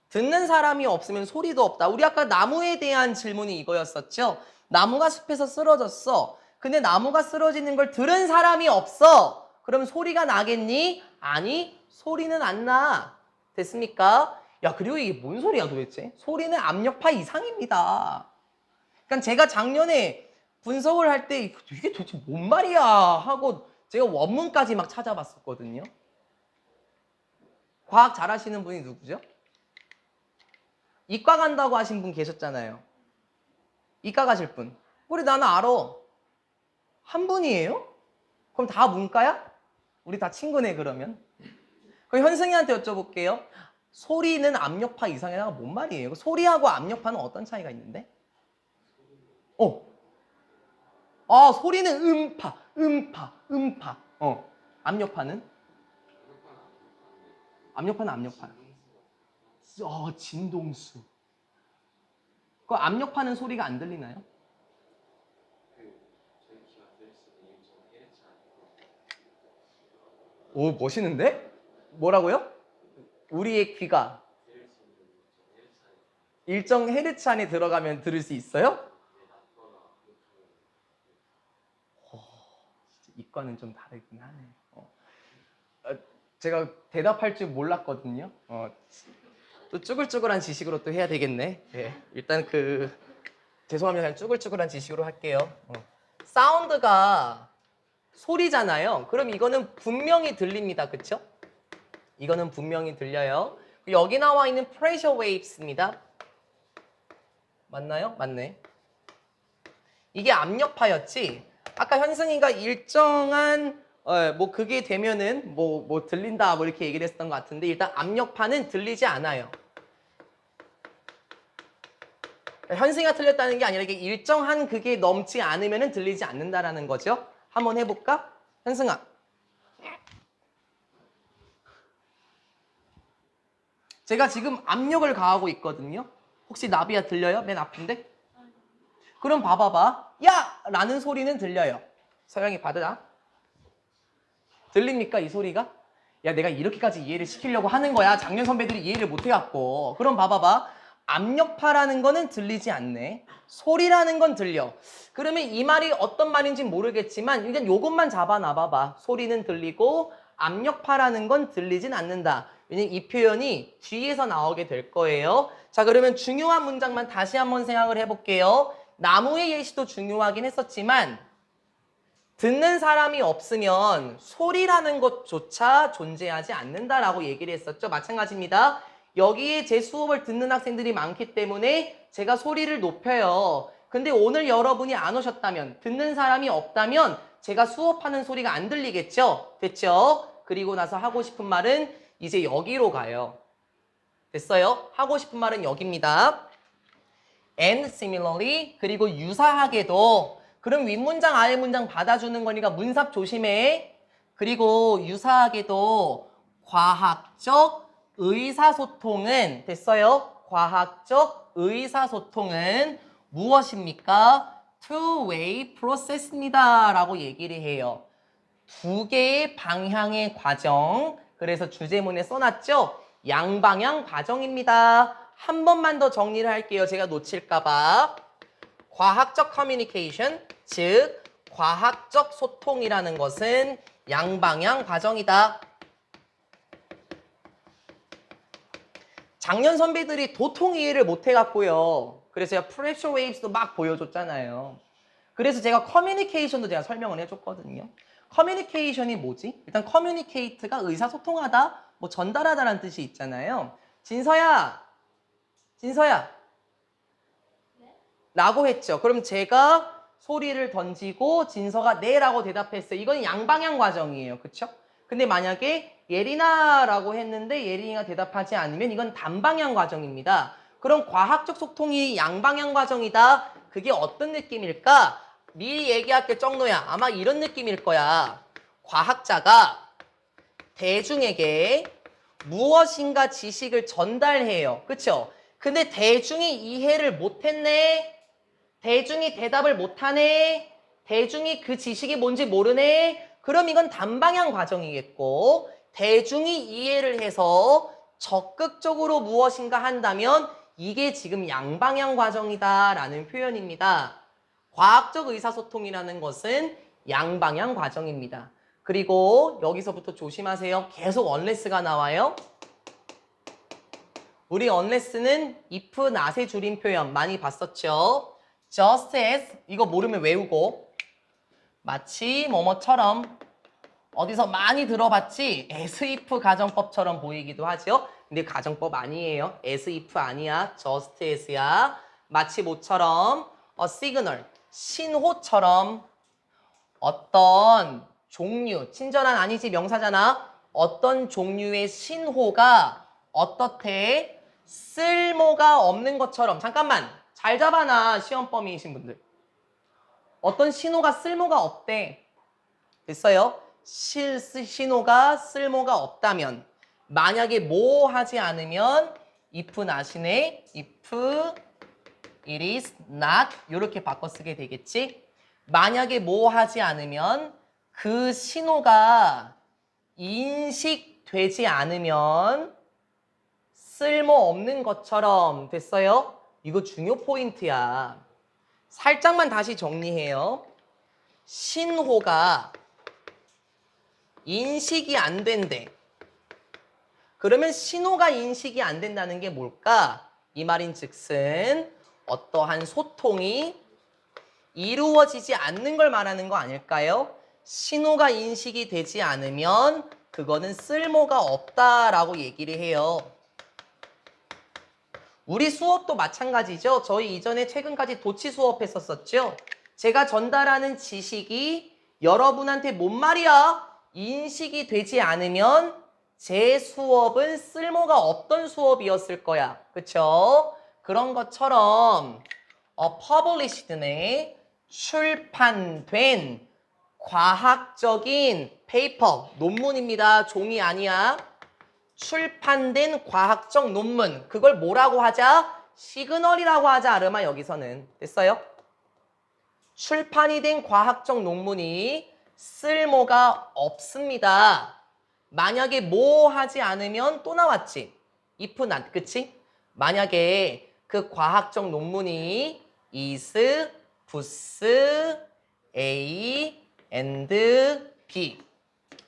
듣는 사람이 없으면 소리도 없다. 우리 아까 나무에 대한 질문이 이거였었죠. 나무가 숲에서 쓰러졌어. 근데 나무가 쓰러지는 걸 들은 사람이 없어. 그럼 소리가 나겠니? 아니, 소리는 안 나. 됐습니까? 야, 그리고 이게 뭔 소리야 도대체? 소리는 압력파 이상입니다. 그러니까 제가 작년에 분석을 할 때 이게 도대체 뭔 말이야 하고 제가 원문까지 막 찾아봤었거든요. 과학 잘하시는 분이 누구죠? 이과 간다고 하신 분 계셨잖아요. 이과 가실 분. 우리 나는 알아. 한 분이에요? 그럼 다 문과야? 우리 다 친구네 그러면. 그럼 현승이한테 여쭤볼게요. 소리는 압력파 이상이라가 뭔 말이에요? 소리하고 압력파는 어떤 차이가 있는데? 소리는 음파. 압력파는? 압력파는 압력파. 진동수. 그 압력파는 소리가 안 들리나요? 오, 멋있는데? 뭐라고요? 우리의 귀가 일정 헤르츠 안에 들어가면 들을 수 있어요? 이과는 좀 다르긴 하네. 제가 대답할 줄 몰랐거든요. 또 쭈글쭈글한 지식으로 또 해야 되겠네. 네, 일단 죄송합니다. 그냥 쭈글쭈글한 지식으로 할게요. 사운드가 소리잖아요. 그럼 이거는 분명히 들립니다. 그쵸? 이거는 분명히 들려요. 여기 나와 있는 pressure waves입니다. 맞나요? 맞네. 이게 압력파였지. 아까 현승이가 일정한 그게 되면은 뭐 들린다 뭐 이렇게 얘기를 했었던 것 같은데 일단 압력파는 들리지 않아요. 현승이가 틀렸다는 게 아니라 이게 일정한 그게 넘지 않으면 들리지 않는다라는 거죠. 한번 해볼까? 현승아. 제가 지금 압력을 가하고 있거든요. 혹시 나비야 들려요? 맨 앞인데? 그럼 봐봐봐. 야! 라는 소리는 들려요. 서영이 받으라. 들립니까 이 소리가? 야 내가 이렇게까지 이해를 시키려고 하는 거야. 작년 선배들이 이해를 못 해갖고. 그럼 봐봐봐. 압력파라는 거는 들리지 않네. 소리라는 건 들려. 그러면 이 말이 어떤 말인지 모르겠지만 일단 요것만 잡아놔봐봐. 소리는 들리고 압력파라는 건 들리진 않는다. 왜냐면 이 표현이 뒤에서 나오게 될 거예요. 자 그러면 중요한 문장만 다시 한번 생각을 해볼게요. 나무의 예시도 중요하긴 했었지만 듣는 사람이 없으면 소리라는 것조차 존재하지 않는다라고 얘기를 했었죠. 마찬가지입니다. 여기에 제 수업을 듣는 학생들이 많기 때문에 제가 소리를 높여요. 근데 오늘 여러분이 안 오셨다면, 듣는 사람이 없다면 제가 수업하는 소리가 안 들리겠죠? 됐죠? 그리고 나서 하고 싶은 말은 이제 여기로 가요. 됐어요? 하고 싶은 말은 여기입니다. And similarly, 그리고 유사하게도 그럼 윗문장 아랫문장 받아주는 거니까 문삽 조심해. 그리고 유사하게도 과학적 의사소통은 됐어요? 과학적 의사소통은 무엇입니까? Two-way process입니다 라고 얘기를 해요. 두 개의 방향의 과정. 그래서 주제문에 써놨죠? 양방향 과정입니다. 한 번만 더 정리를 할게요. 제가 놓칠까봐. 과학적 커뮤니케이션, 즉 과학적 소통이라는 것은 양방향 과정이다. 작년 선배들이 도통 이해를 못 해갖고요. 그래서 제가 프레셔 웨이브스도 막 보여줬잖아요. 그래서 제가 커뮤니케이션도 제가 설명을 해줬거든요. 커뮤니케이션이 뭐지? 일단 커뮤니케이트가 의사소통하다, 뭐 전달하다라는 뜻이 있잖아요. 진서야 라고 했죠. 그럼 제가 소리를 던지고 진서가 네 라고 대답했어요. 이건 양방향 과정이에요. 그쵸? 근데 만약에 예린아라고 했는데 예린이가 대답하지 않으면 이건 단방향 과정입니다. 그럼 과학적 소통이 양방향 과정이다. 그게 어떤 느낌일까? 미리 얘기할게 쩡노야. 아마 이런 느낌일 거야. 과학자가 대중에게 무엇인가 지식을 전달해요. 그쵸? 근데 대중이 이해를 못했네. 대중이 대답을 못하네. 대중이 그 지식이 뭔지 모르네. 그럼 이건 단방향 과정이겠고 대중이 이해를 해서 적극적으로 무엇인가 한다면 이게 지금 양방향 과정이다라는 표현입니다. 과학적 의사소통이라는 것은 양방향 과정입니다. 그리고 여기서부터 조심하세요. 계속 unless가 나와요. 우리 unless는 if, not의 줄임 표현 많이 봤었죠. just as, 이거 모르면 외우고 마치 뭐뭐처럼 어디서 많이 들어봤지? as if 가정법처럼 보이기도 하죠. 근데 가정법 아니에요. as if 아니야. just as야. 마치 뭐처럼 signal, 신호처럼 어떤 종류, 친절한 아니지 명사잖아. 어떤 종류의 신호가 어떻대? 쓸모가 없는 것처럼. 잠깐만. 잘 잡아놔. 시험범위이신 분들. 어떤 신호가 쓸모가 없대. 됐어요? 신호가 쓸모가 없다면 만약에 뭐 하지 않으면 if not이네. if it is not 이렇게 바꿔 쓰게 되겠지. 만약에 뭐 하지 않으면 그 신호가 인식되지 않으면 쓸모없는 것처럼. 됐어요? 이거 중요 포인트야. 살짝만 다시 정리해요. 신호가 인식이 안 된대. 그러면 신호가 인식이 안 된다는 게 뭘까? 이 말인 즉슨 어떠한 소통이 이루어지지 않는 걸 말하는 거 아닐까요? 신호가 인식이 되지 않으면 그거는 쓸모가 없다라고 얘기를 해요. 우리 수업도 마찬가지죠. 저희 이전에 최근까지 도치 수업 했었었죠. 제가 전달하는 지식이 여러분한테 뭔 말이야? 인식이 되지 않으면 제 수업은 쓸모가 없던 수업이었을 거야. 그쵸? 그런 것처럼 published네. 출판된 과학적인 페이퍼, 논문입니다. 종이 아니야. 출판된 과학적 논문. 그걸 뭐라고 하자? 시그널이라고 하자, 아르마 여기서는. 됐어요? 출판이 된 과학적 논문이 쓸모가 없습니다. 만약에 뭐 하지 않으면 또 나왔지. if not, 그치? 만약에 그 과학적 논문이 is, was, A, and B.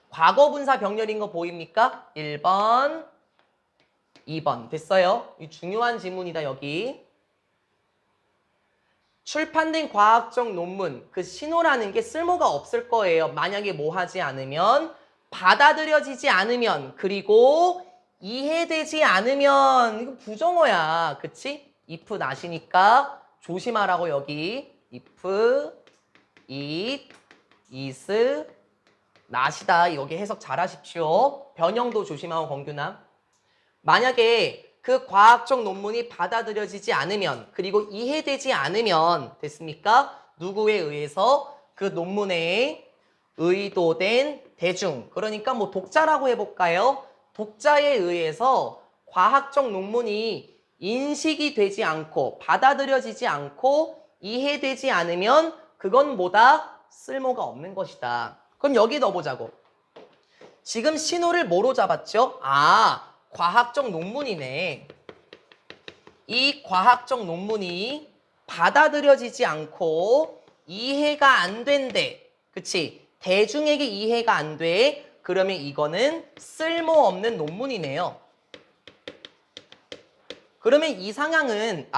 과거분사 병렬인 거 보입니까? 1번, 2번. 됐어요? 이 중요한 지문이다, 여기. 출판된 과학적 논문, 그 신호라는 게 쓸모가 없을 거예요. 만약에 뭐 하지 않으면, 받아들여지지 않으면, 그리고 이해되지 않으면, 이거 부정어야. 그치? if not이니까 조심하라고 여기. if, it, is, not이다. 여기 해석 잘 하십시오. 변형도 조심하고 공규나. 만약에 그 과학적 논문이 받아들여지지 않으면 그리고 이해되지 않으면 됐습니까? 누구에 의해서 그 논문에 의도된 대중 그러니까 뭐 독자라고 해볼까요? 독자에 의해서 과학적 논문이 인식이 되지 않고 받아들여지지 않고 이해되지 않으면 그건 뭐다? 쓸모가 없는 것이다. 그럼 여기 넣어보자고. 지금 신호를 뭐로 잡았죠? 아, 과학적 논문이네. 이 과학적 논문이 받아들여지지 않고 이해가 안 된대. 그치? 대중에게 이해가 안 돼. 그러면 이거는 쓸모없는 논문이네요. 그러면 이 상황은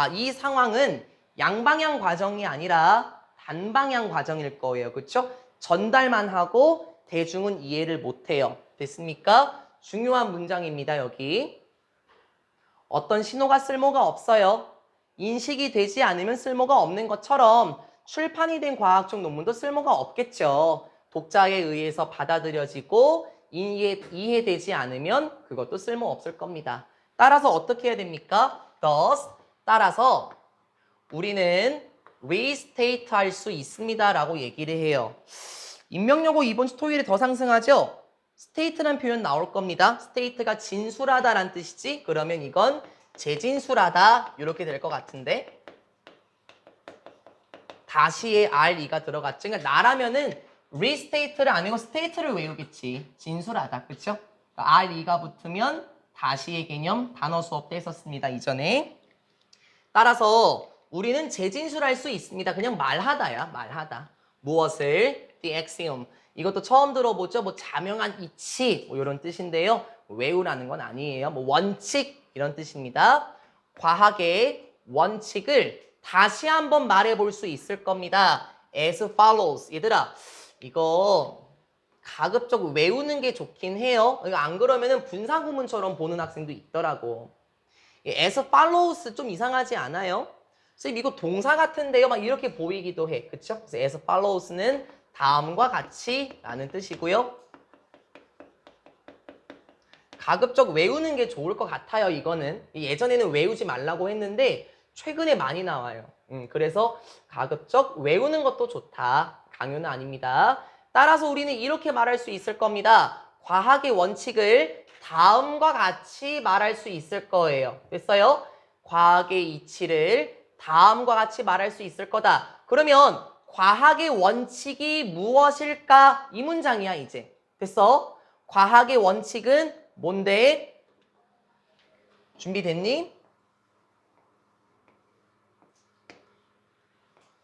양방향 과정이 아니라 단방향 과정일 거예요. 그쵸? 전달만 하고 대중은 이해를 못해요. 됐습니까? 중요한 문장입니다, 여기. 어떤 신호가 쓸모가 없어요. 인식이 되지 않으면 쓸모가 없는 것처럼 출판이 된 과학적 논문도 쓸모가 없겠죠. 독자에 의해서 받아들여지고 이해되지 않으면 그것도 쓸모 없을 겁니다. 따라서 어떻게 해야 됩니까? thus, 따라서 우리는 restate 할 수 있습니다 라고 얘기를 해요. 인명여고 이번 주 토요일에 더 상승하죠? state라는 표현 나올 겁니다. state가 진술하다라는 뜻이지? 그러면 이건 재진술하다 이렇게 될 것 같은데 다시의 RE가 들어갔죠. 그러니까 나라면은 restate를 아니고 state를 외우겠지. 진술하다. 그렇죠? 그러니까 RE가 붙으면 다시의 개념 단어 수업 때 했었습니다. 이전에. 따라서 우리는 재진술할 수 있습니다. 그냥 말하다야. 말하다. 무엇을? The axiom. 이것도 처음 들어보죠. 뭐 자명한 이치 뭐 이런 뜻인데요. 외우라는 건 아니에요. 뭐 원칙 이런 뜻입니다. 과학의 원칙을 다시 한번 말해볼 수 있을 겁니다. As follows. 얘들아 이거 가급적 외우는 게 좋긴 해요. 안 그러면은 분사구문처럼 보는 학생도 있더라고. as follows 좀 이상하지 않아요? 선생님 이거 동사 같은데요? 막 이렇게 보이기도 해. 그쵸? 그래서 as follows는 다음과 같이 라는 뜻이고요. 가급적 외우는 게 좋을 것 같아요. 이거는. 예전에는 외우지 말라고 했는데 최근에 많이 나와요. 그래서 가급적 외우는 것도 좋다. 강요는 아닙니다. 따라서 우리는 이렇게 말할 수 있을 겁니다. 과학의 원칙을 다음과 같이 말할 수 있을 거예요. 됐어요? 과학의 이치를 다음과 같이 말할 수 있을 거다. 그러면 과학의 원칙이 무엇일까? 이 문장이야 이제. 됐어? 과학의 원칙은 뭔데? 준비됐니?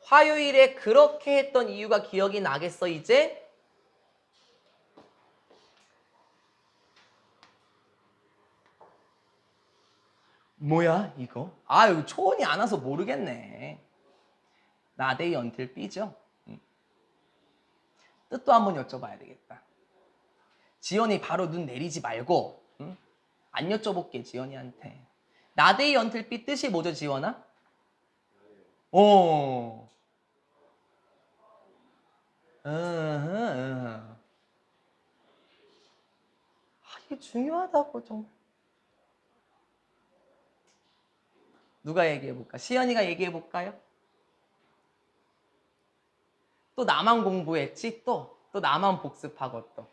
화요일에 그렇게 했던 이유가 기억이 나겠어 이제? 뭐야 이거? 아유 초원이 안 와서 모르겠네. 나데이 언틸 B죠? 뜻도 한번 여쭤봐야 되겠다. 지연이 바로 눈 내리지 말고 안 여쭤볼게 지연이한테. 나데이 언틸 B 뜻이 뭐죠 지원아? 어. 이게 중요하다고 정말. 누가 얘기해볼까? 시연이가 얘기해볼까요? 또 나만 공부했지? 또 나만 복습하고 또.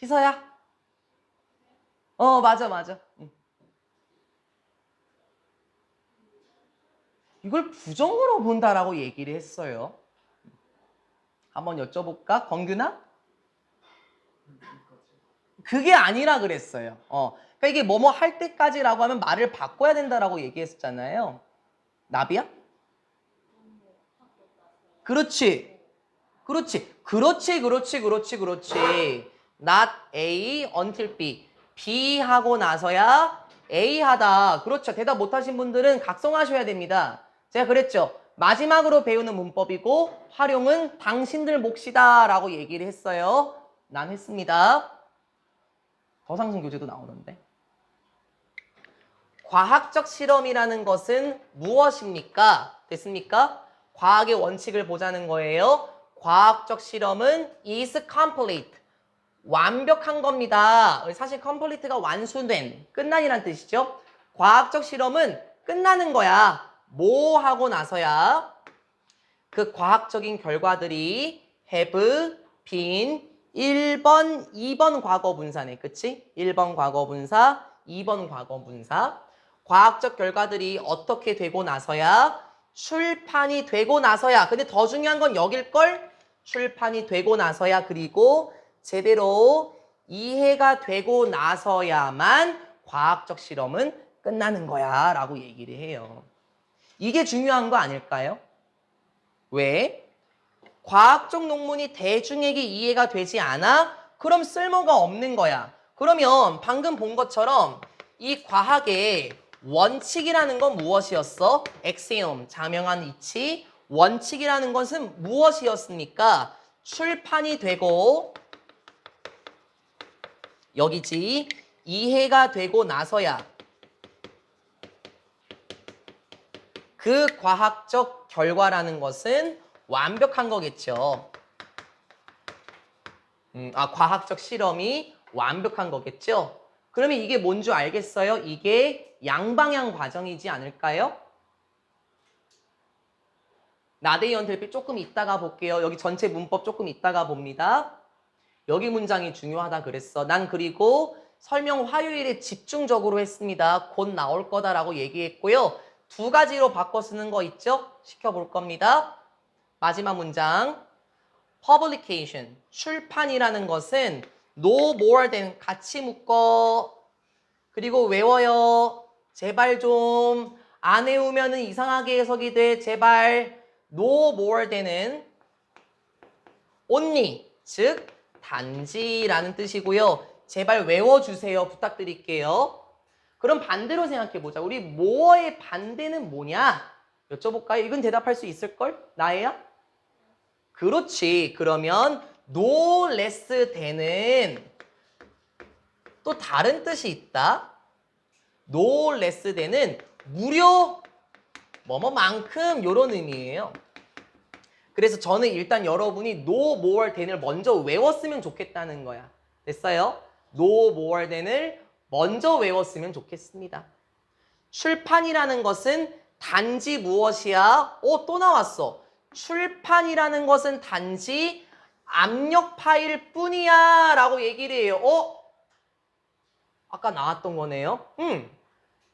희서야? 맞아, 맞아. 응. 이걸 부정으로 본다라고 얘기를 했어요. 한번 여쭤볼까? 권규나? 그게 아니라 그랬어요. 그러니까 이게 뭐뭐 할 때까지라고 하면 말을 바꿔야 된다라고 얘기했었잖아요. 나비야? 그렇지. 그렇지. 그렇지. 그렇지. 그렇지. 그렇지. Not A until B. B 하고 나서야 A 하다. 그렇죠. 대답 못하신 분들은 각성하셔야 됩니다. 제가 그랬죠. 마지막으로 배우는 문법이고 활용은 당신들 몫이다 라고 얘기를 했어요. 난 했습니다. 더상승 교재도 나오는데. 과학적 실험이라는 것은 무엇입니까? 됐습니까? 과학의 원칙을 보자는 거예요. 과학적 실험은 is complete. 완벽한 겁니다. 사실 complete가 완수된, 끝난이란 뜻이죠. 과학적 실험은 끝나는 거야. 뭐 하고 나서야 그 과학적인 결과들이 have been 1번, 2번 과거 분사네. 그치? 1번 과거 분사, 2번 과거 분사. 과학적 결과들이 어떻게 되고 나서야 출판이 되고 나서야 근데 더 중요한 건 여길걸? 출판이 되고 나서야 그리고 제대로 이해가 되고 나서야만 과학적 실험은 끝나는 거야 라고 얘기를 해요. 이게 중요한 거 아닐까요? 왜? 과학적 논문이 대중에게 이해가 되지 않아? 그럼 쓸모가 없는 거야. 그러면 방금 본 것처럼 이 과학의 원칙이라는 건 무엇이었어? axiom, 자명한 이치. 원칙이라는 것은 무엇이었습니까? 출판이 되고 여기지 이해가 되고 나서야 그 과학적 결과라는 것은 완벽한 거겠죠. 과학적 실험이 완벽한 거겠죠. 그러면 이게 뭔 줄 알겠어요? 이게 양방향 과정이지 않을까요? 나대이 언틀피 조금 이따가 볼게요. 여기 전체 문법 조금 이따가 봅니다. 여기 문장이 중요하다 그랬어. 난 그리고 설명 화요일에 집중적으로 했습니다. 곧 나올 거다라고 얘기했고요. 두 가지로 바꿔 쓰는 거 있죠? 시켜볼 겁니다. 마지막 문장. publication, 출판이라는 것은 no more than 같이 묶어. 그리고 외워요. 제발 좀. 안 외우면 이상하게 해석이 돼. 제발. no more than은 only, 즉 단지라는 뜻이고요. 제발 외워주세요. 부탁드릴게요. 그럼 반대로 생각해보자. 우리 more의 반대는 뭐냐? 여쭤볼까요? 이건 대답할 수 있을걸? 나예야? 그렇지. 그러면 no less than은 또 다른 뜻이 있다. no less than은 무려 뭐뭐만큼 이런 의미예요. 그래서 저는 일단 여러분이 no more than을 먼저 외웠으면 좋겠다는 거야. 됐어요? no more than을 먼저 외웠으면 좋겠습니다. 출판이라는 것은 단지 무엇이야? 또 나왔어. 출판이라는 것은 단지 압력파일 뿐이야 라고 얘기를 해요. 아까 나왔던 거네요.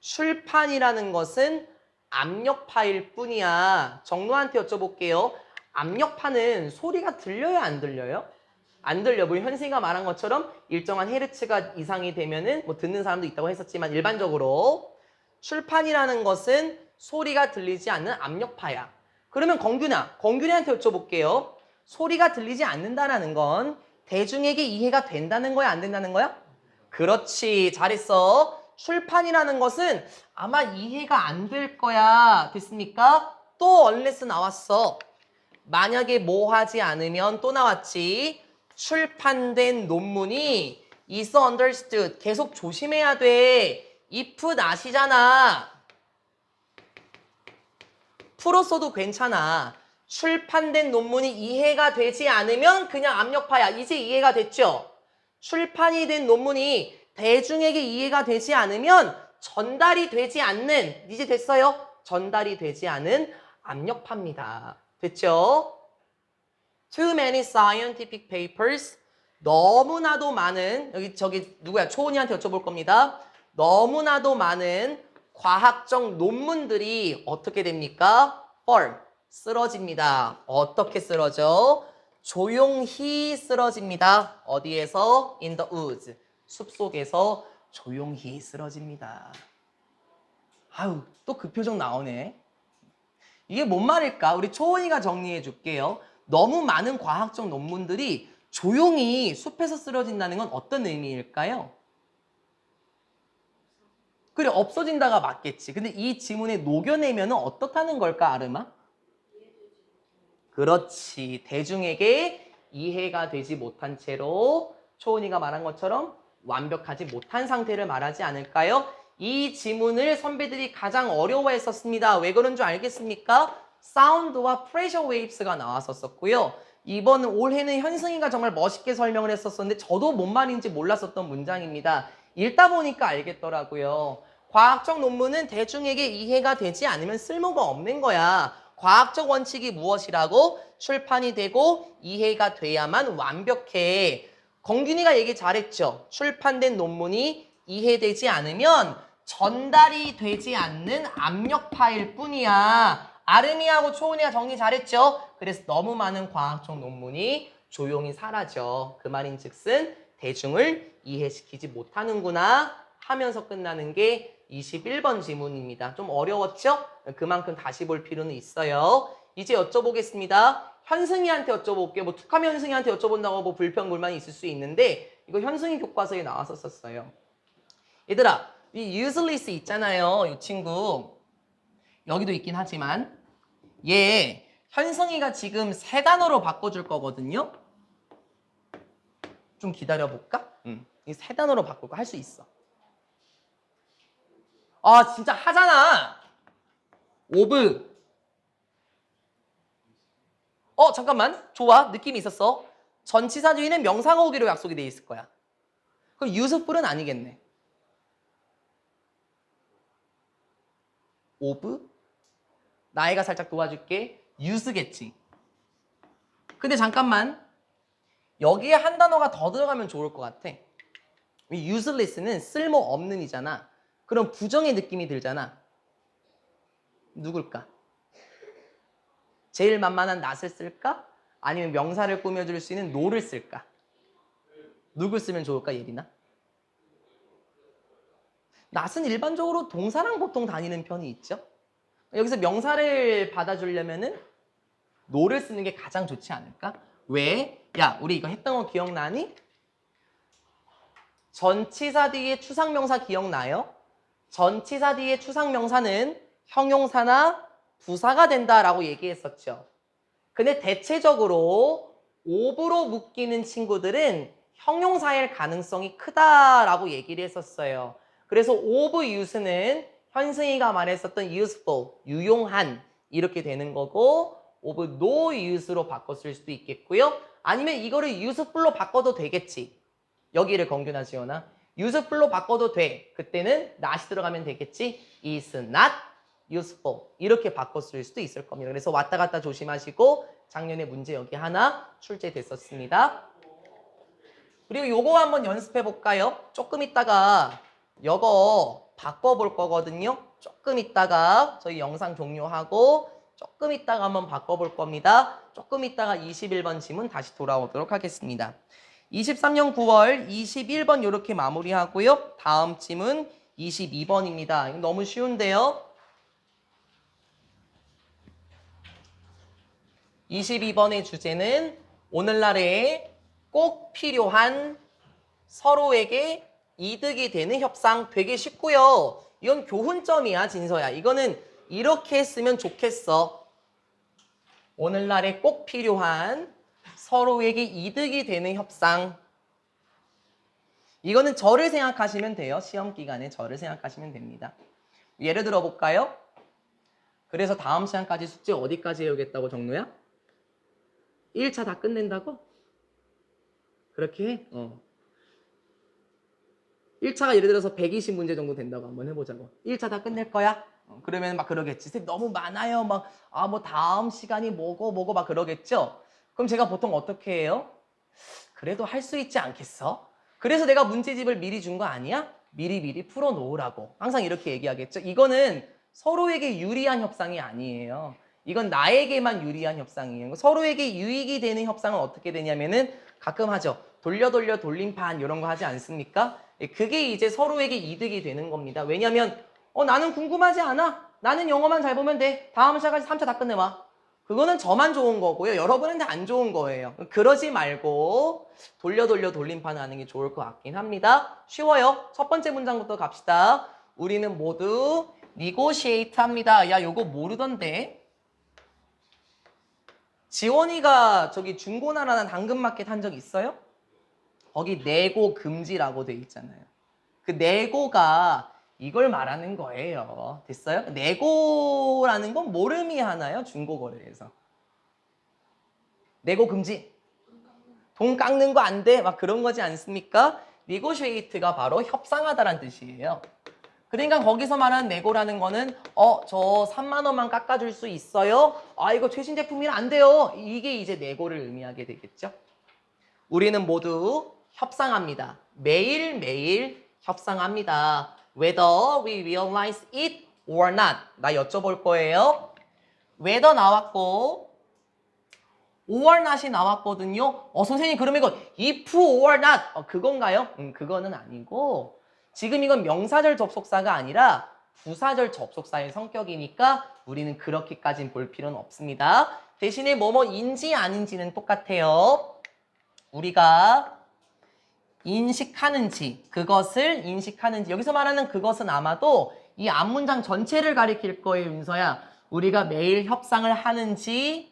출판이라는 것은 압력파일 뿐이야. 정로한테 여쭤볼게요. 압력파는 소리가 들려요? 안 들려요? 안 들려. 뭐 현승이가 말한 것처럼 일정한 헤르츠가 이상이 되면은 뭐 듣는 사람도 있다고 했었지만 일반적으로 출판이라는 것은 소리가 들리지 않는 압력파야. 그러면 권균이한테 여쭤볼게요. 소리가 들리지 않는다라는 건 대중에게 이해가 된다는 거야? 안 된다는 거야? 그렇지. 잘했어. 출판이라는 것은 아마 이해가 안 될 거야. 됐습니까? 또 unless 나왔어. 만약에 뭐 하지 않으면 또 나왔지. 출판된 논문이 is understood. 계속 조심해야 돼. if not이잖아. 풀었어도 괜찮아. 출판된 논문이 이해가 되지 않으면 그냥 압력파야. 이제 이해가 됐죠? 출판이 된 논문이 대중에게 이해가 되지 않으면 전달이 되지 않는, 이제 됐어요? 전달이 되지 않은 압력파입니다. 됐죠? Too many scientific papers. 너무나도 많은, 여기 저기 누구야? 초은이한테 여쭤볼 겁니다. 너무나도 많은 과학적 논문들이 어떻게 됩니까? fall, 쓰러집니다. 어떻게 쓰러져? 조용히 쓰러집니다. 어디에서? In the woods. 숲속에서 조용히 쓰러집니다. 아유, 또 그 표정 나오네. 이게 뭔 말일까? 우리 초원이가 정리해 줄게요. 너무 많은 과학적 논문들이 조용히 숲에서 쓰러진다는 건 어떤 의미일까요? 그래, 없어진다가 맞겠지. 근데 이 지문에 녹여내면 어떻다는 걸까, 아름아? 그렇지. 대중에게 이해가 되지 못한 채로 초은이가 말한 것처럼 완벽하지 못한 상태를 말하지 않을까요? 이 지문을 선배들이 가장 어려워했었습니다. 왜 그런 줄 알겠습니까? 사운드와 프레셔 웨이브스가 나왔었고요. 이번 올해는 현승이가 정말 멋있게 설명을 했었었는데 저도 뭔 말인지 몰랐었던 문장입니다. 읽다 보니까 알겠더라고요. 과학적 논문은 대중에게 이해가 되지 않으면 쓸모가 없는 거야. 과학적 원칙이 무엇이라고? 출판이 되고 이해가 돼야만 완벽해. 건균이가 얘기 잘했죠. 출판된 논문이 이해되지 않으면 전달이 되지 않는 압력파일 뿐이야. 아름이하고 초은이가 정리 잘했죠. 그래서 너무 많은 과학적 논문이 조용히 사라져. 그 말인즉슨 대중을 이해시키지 못하는구나 하면서 끝나는 게 21번 지문입니다. 좀 어려웠죠? 그만큼 다시 볼 필요는 있어요. 이제 여쭤보겠습니다. 현승이한테 여쭤볼게요. 뭐 툭하면 현승이한테 여쭤본다고 뭐 불평불만이 있을 수 있는데 이거 현승이 교과서에 나왔었어요. 얘들아, 이 useless 있잖아요. 이 친구. 여기도 있긴 하지만 얘 현승이가 지금 세 단어로 바꿔줄 거거든요. 좀 기다려볼까? 이 세 단어로 바꿀 거 할 수 있어. 아 진짜 하잖아. 오브. 잠깐만. 좋아. 느낌이 있었어. 전치사 뒤에는 명사가 오기로 약속이 돼 있을 거야. 그럼 useful은 아니겠네. 오브? 나이가 살짝 도와줄게. use겠지. 근데 잠깐만. 여기에 한 단어가 더 들어가면 좋을 것 같아. useless는 쓸모없는 이잖아. 그럼 부정의 느낌이 들잖아. 누굴까? 제일 만만한 not을 쓸까? 아니면 명사를 꾸며줄 수 있는 no를 쓸까? 누굴 쓰면 좋을까, 예린아? not은 일반적으로 동사랑 보통 다니는 편이 있죠. 여기서 명사를 받아주려면은 no를 쓰는 게 가장 좋지 않을까? 왜? 야, 우리 이거 했던 거 기억나니? 전치사 뒤에 추상명사 기억나요? 전치사 뒤에 추상명사는 형용사나 부사가 된다라고 얘기했었죠. 근데 대체적으로 of로 묶이는 친구들은 형용사일 가능성이 크다라고 얘기를 했었어요. 그래서 of use는 현승이가 말했었던 useful, 유용한 이렇게 되는 거고 of no use로 바꿨을 수도 있겠고요. 아니면 이거를 useful로 바꿔도 되겠지. 여기를 건규나 지원아. useful로 바꿔도 돼. 그때는 not이 들어가면 되겠지. is not useful 이렇게 바꿨을 수도 있을 겁니다. 그래서 왔다 갔다 조심하시고 작년에 문제 여기 하나 출제됐었습니다. 그리고 요거 한번 연습해 볼까요? 조금 있다가 요거 바꿔볼 거거든요. 조금 있다가 저희 영상 종료하고 조금 있다가 한번 바꿔볼 겁니다. 조금 있다가 21번 지문 다시 돌아오도록 하겠습니다. 23년 9월 21번 이렇게 마무리하고요. 다음 지문 22번입니다. 너무 쉬운데요. 22번의 주제는 오늘날에 꼭 필요한 서로에게 이득이 되는 협상. 되게 쉽고요. 이건 교훈점이야, 진서야. 이거는 이렇게 했으면 좋겠어. 오늘날에 꼭 필요한 서로에게 이득이 되는 협상. 이거는 저를 생각하시면 돼요. 시험 기간에 저를 생각하시면 됩니다. 예를 들어 볼까요? 그래서 다음 시간까지 숙제 어디까지 해오겠다고 정로야? 1차 다 끝낸다고? 그렇게 해? 1차가 예를 들어서 120문제 정도 된다고 한번 해보자고. 1차 다 끝낼 거야? 그러면 막 그러겠지. 선생님 너무 많아요. 막, 뭐 다음 시간이 뭐고 막 그러겠죠? 그럼 제가 보통 어떻게 해요? 그래도 할 수 있지 않겠어? 그래서 내가 문제집을 미리 준 거 아니야? 미리 풀어 놓으라고. 항상 이렇게 얘기하겠죠? 이거는 서로에게 유리한 협상이 아니에요. 이건 나에게만 유리한 협상이에요. 서로에게 유익이 되는 협상은 어떻게 되냐면은 가끔 하죠. 돌려 돌림판 이런 거 하지 않습니까? 그게 이제 서로에게 이득이 되는 겁니다. 왜냐면 나는 궁금하지 않아. 나는 영어만 잘 보면 돼. 다음 시간까지 3차 다 끝내와. 그거는 저만 좋은 거고요. 여러분한테 안 좋은 거예요. 그러지 말고 돌려 돌림판 하는 게 좋을 것 같긴 합니다. 쉬워요. 첫 번째 문장부터 갑시다. 우리는 모두 negotiate 합니다. 야, 요거 모르던데? 지원이가 저기 중고나라나 당근마켓 한 적 있어요? 거기 내고 금지라고 돼 있잖아요. 그 내고가 이걸 말하는 거예요. 됐어요? 내고라는 건 뭘 의미하나요? 중고거래에서. 내고 금지. 돈 깎는 거 안 돼. 막 그런 거지 않습니까? negotiate가 바로 협상하다란 뜻이에요. 그러니까 거기서 말하는 내고라는 거는 저 3만 원만 깎아줄 수 있어요? 이거 최신 제품이라 안 돼요. 이게 이제 내고를 의미하게 되겠죠. 우리는 모두 협상합니다. 매일매일 협상합니다. Whether we realize it or not. 나 여쭤볼 거예요. whether 나왔고 or not이 나왔거든요. 선생님 그러면 이거 if or not 그건가요? 그거는 아니고 지금 이건 명사절 접속사가 아니라 부사절 접속사의 성격이니까 우리는 그렇게까지는 볼 필요는 없습니다. 대신에 뭐뭐인지 아닌지는 똑같아요. 우리가 인식하는지, 그것을 인식하는지. 여기서 말하는 그것은 아마도 이 앞문장 전체를 가리킬 거예요, 윤서야. 우리가 매일 협상을 하는지,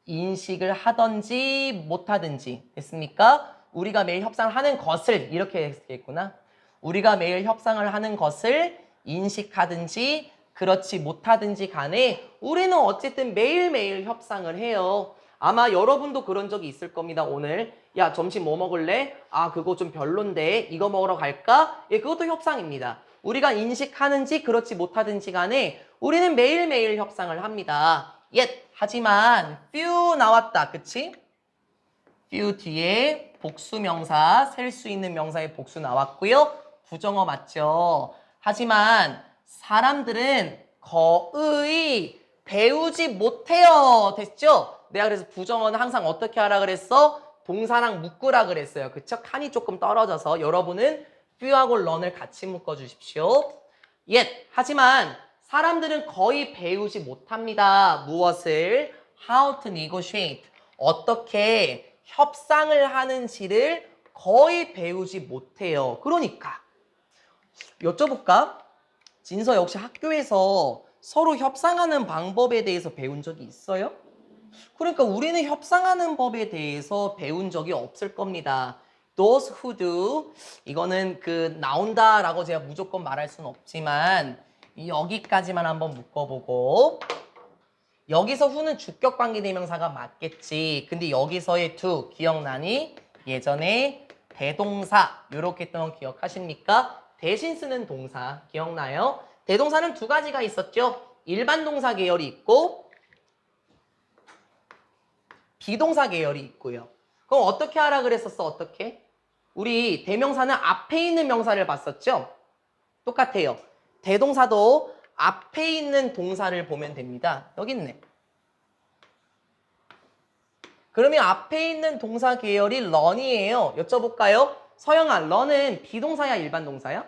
인식을 하든지 못하든지. 됐습니까? 우리가 매일 협상을 하는 것을 이렇게 했겠구나. 우리가 매일 협상을 하는 것을 인식하든지 그렇지 못하든지 간에 우리는 어쨌든 매일매일 협상을 해요. 아마 여러분도 그런 적이 있을 겁니다. 오늘 야 점심 뭐 먹을래? 그거 좀 별론데 이거 먹으러 갈까? 예, 그것도 협상입니다. 우리가 인식하는지 그렇지 못하든지 간에 우리는 매일매일 협상을 합니다. 하지만 few 나왔다. 그치? few 뒤에 복수명사, 셀 수 있는 명사의 복수 나왔고요. 부정어 맞죠? 하지만 사람들은 거의 배우지 못해요. 됐죠? 내가 그래서 부정어는 항상 어떻게 하라 그랬어? 동사랑 묶으라 그랬어요. 그쵸? 칸이 조금 떨어져서 여러분은 few하고 learn을 같이 묶어주십시오. 하지만 사람들은 거의 배우지 못합니다. 무엇을? How to negotiate. 어떻게 협상을 하는지를 거의 배우지 못해요. 그러니까 여쭤볼까? 진서 역시 학교에서 서로 협상하는 방법에 대해서 배운 적이 있어요? 그러니까 우리는 협상하는 법에 대해서 배운 적이 없을 겁니다. Those who do 이거는 나온다라고 제가 무조건 말할 수는 없지만 여기까지만 한번 묶어보고 여기서 who는 주격 관계대명사가 맞겠지. 근데 여기서의 to 기억나니? 예전에 대동사 이렇게 했던 거 기억하십니까? 대신 쓰는 동사 기억나요? 대동사는 두 가지가 있었죠. 일반 동사 계열이 있고 비동사 계열이 있고요. 그럼 어떻게 하라 그랬었어? 어떻게? 우리 대명사는 앞에 있는 명사를 봤었죠? 똑같아요. 대동사도 앞에 있는 동사를 보면 됩니다. 여기 있네. 그러면 앞에 있는 동사 계열이 run이에요. 여쭤볼까요? 서영아, run은 비동사야, 일반 동사야?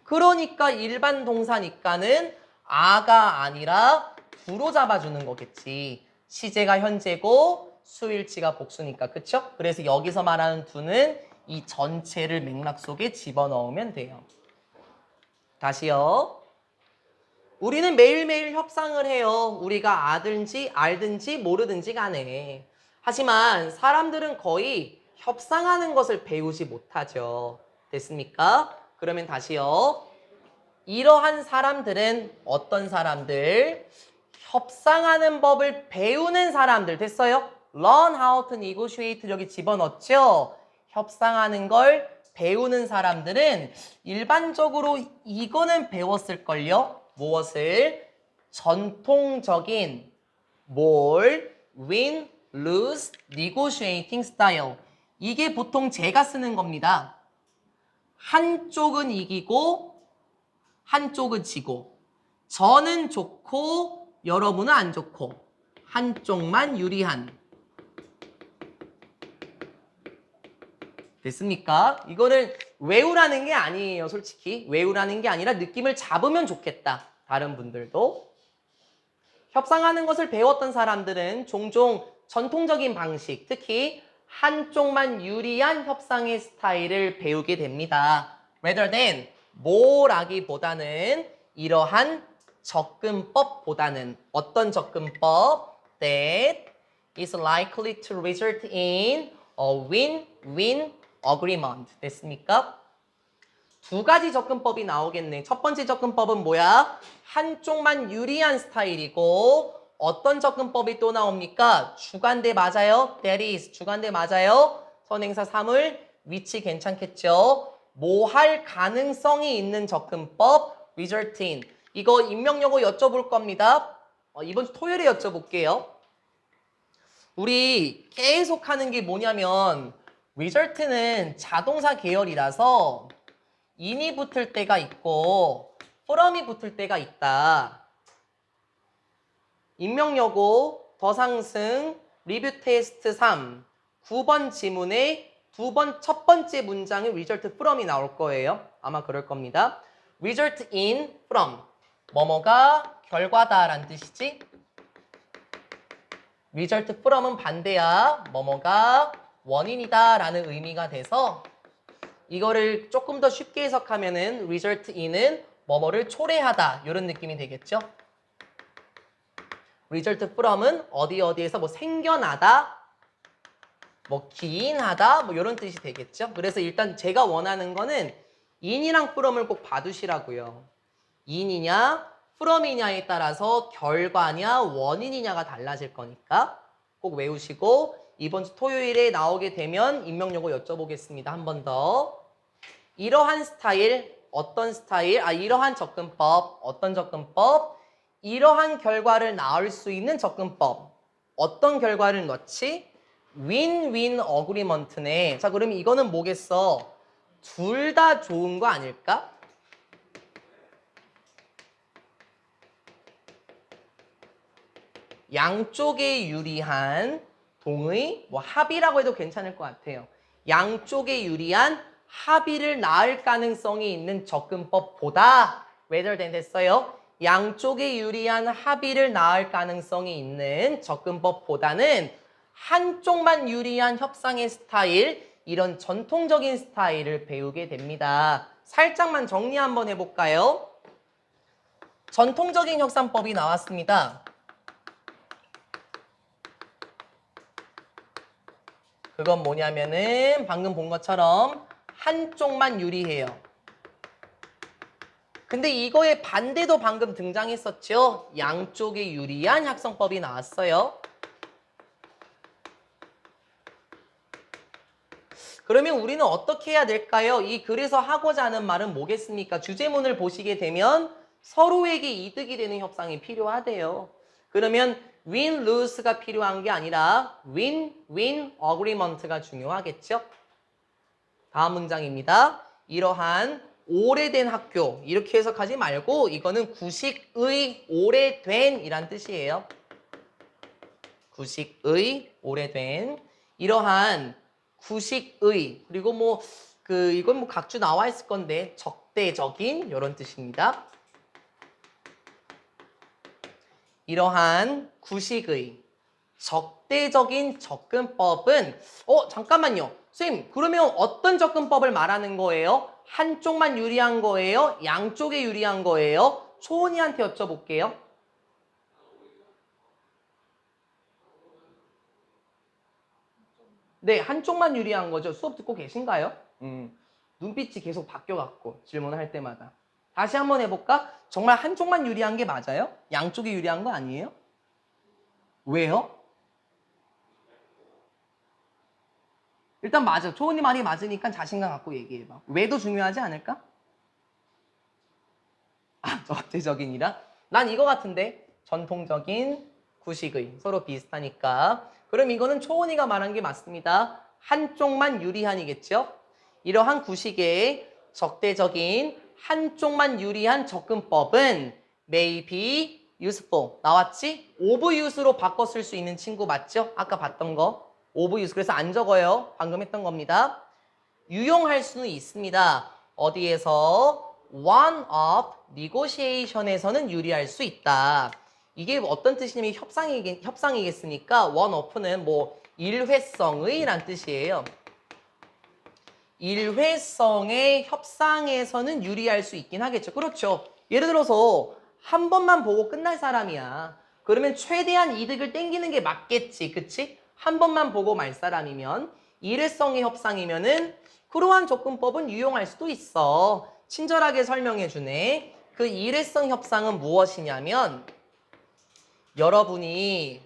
그러니까 일반 동사니까는 아가 아니라 부로 잡아주는 거겠지. 시제가 현재고 수일치가 복수니까. 그쵸? 그래서 여기서 말하는 두는 이 전체를 맥락 속에 집어넣으면 돼요. 다시요. 우리는 매일매일 협상을 해요. 우리가 알든지 모르든지 간에. 하지만 사람들은 거의 협상하는 것을 배우지 못하죠. 됐습니까? 그러면 다시요. 이러한 사람들은 어떤 사람들? 협상하는 법을 배우는 사람들. 됐어요? Learn how to negotiate 여기 집어넣죠? 협상하는 걸 배우는 사람들은 일반적으로 이거는 배웠을걸요? 무엇을? 전통적인 뭘? win, lose, negotiating style. 이게 보통 제가 쓰는 겁니다. 한쪽은 이기고 한쪽은 지고 저는 좋고 여러분은 안 좋고 한쪽만 유리한. 됐습니까? 이거는 외우라는 게 아니에요, 솔직히. 외우라는 게 아니라 느낌을 잡으면 좋겠다. 다른 분들도. 협상하는 것을 배웠던 사람들은 종종 전통적인 방식, 특히 한쪽만 유리한 협상의 스타일을 배우게 됩니다. Rather than 뭐라기보다는 이러한 접근법보다는 어떤 접근법? That is likely to result in a win-win agreement. 됐습니까? 두 가지 접근법이 나오겠네. 첫 번째 접근법은 뭐야? 한쪽만 유리한 스타일이고 어떤 접근법이 또 나옵니까? 주관대 맞아요? That is 주관대 맞아요? 선행사 사물 위치 괜찮겠죠? 뭐 할 가능성이 있는 접근법 result in. 이거 임명여고 여쭤볼 겁니다. 이번 주 토요일에 여쭤볼게요. 우리 계속 하는 게 뭐냐면 result는 자동사 계열이라서 in이 붙을 때가 있고 from이 붙을 때가 있다. 임명여고 더상승 리뷰 테스트 3 9번 지문에 첫 번째 문장에 result from이 나올 거예요. 아마 그럴 겁니다. result in from 뭐뭐가 결과다 라는 뜻이지. result from은 반대야. 뭐뭐가 원인이다 라는 의미가 돼서 이거를 조금 더 쉽게 해석하면은 result in은 뭐뭐를 초래하다 이런 느낌이 되겠죠. result from은 어디에서 뭐 생겨나다, 뭐 기인하다 뭐 이런 뜻이 되겠죠. 그래서 일단 제가 원하는 거는 in이랑 from을 꼭 봐두시라고요. in이냐 from이냐에 따라서 결과냐 원인이냐가 달라질 거니까 꼭 외우시고 이번 주 토요일에 나오게 되면 임명여고 여쭤보겠습니다. 한 번 더. 이러한 스타일, 어떤 스타일? 이러한 접근법, 어떤 접근법? 이러한 결과를 낳을 수 있는 접근법. 어떤 결과를 넣지? 윈윈 어그리먼트네. 자, 그럼 이거는 뭐겠어? 둘 다 좋은 거 아닐까? 양쪽에 유리한 동의, 뭐 합의라고 해도 괜찮을 것 같아요. 양쪽에 유리한 합의를 낳을 가능성이 있는 접근법보다 rather than 됐어요. 양쪽에 유리한 합의를 낳을 가능성이 있는 접근법보다는 한쪽만 유리한 협상의 스타일, 이런 전통적인 스타일을 배우게 됩니다. 살짝만 정리 한번 해볼까요? 전통적인 협상법이 나왔습니다. 그건 뭐냐면은 방금 본 것처럼 한쪽만 유리해요. 근데 이거의 반대도 방금 등장했었죠. 양쪽에 유리한 협상법이 나왔어요. 그러면 우리는 어떻게 해야 될까요? 이 글에서 하고자 하는 말은 뭐겠습니까? 주제문을 보시게 되면 서로에게 이득이 되는 협상이 필요하대요. 그러면 win-lose가 필요한 게 아니라 win-win agreement가 중요하겠죠? 다음 문장입니다. 이러한 오래된 학교 이렇게 해석하지 말고 이거는 구식의 오래된 이란 뜻이에요. 구식의 오래된 이러한 구식의 그리고 뭐 이건 뭐 각주 나와 있을 건데 적대적인 이런 뜻입니다. 이러한 구식의 적대적인 접근법은 잠깐만요. 선생님 그러면 어떤 접근법을 말하는 거예요? 한쪽만 유리한 거예요? 양쪽에 유리한 거예요? 초은이한테 여쭤볼게요. 네, 한쪽만 유리한 거죠. 수업 듣고 계신가요? 눈빛이 계속 바뀌어갖고 질문할 때마다. 다시 한번 해볼까? 정말 한쪽만 유리한 게 맞아요? 양쪽이 유리한 거 아니에요? 왜요? 일단 맞아. 초은이 말이 맞으니까 자신감 갖고 얘기해봐. 왜도 중요하지 않을까? 적대적인이라? 난 이거 같은데? 전통적인, 구식의. 서로 비슷하니까. 그럼 이거는 초원이가 말한 게 맞습니다. 한쪽만 유리한이겠죠? 이러한 구식의 적대적인 한쪽만 유리한 접근법은 may be useful. 나왔지? overuse로 바꿔 쓸 수 있는 친구 맞죠? 아까 봤던 거. overuse. 그래서 안 적어요. 방금 했던 겁니다. 유용할 수는 있습니다. 어디에서? one of negotiation에서는 유리할 수 있다. 이게 어떤 뜻이냐면 협상이겠으니까 one of는 뭐 일회성의 란 뜻이에요. 일회성의 협상에서는 유리할 수 있긴 하겠죠. 그렇죠. 예를 들어서 한 번만 보고 끝날 사람이야. 그러면 최대한 이득을 땡기는 게 맞겠지. 그치? 한 번만 보고 말 사람이면 일회성의 협상이면은 그러한 접근법은 유용할 수도 있어. 친절하게 설명해 주네. 그 일회성 협상은 무엇이냐면 여러분이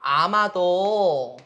아마도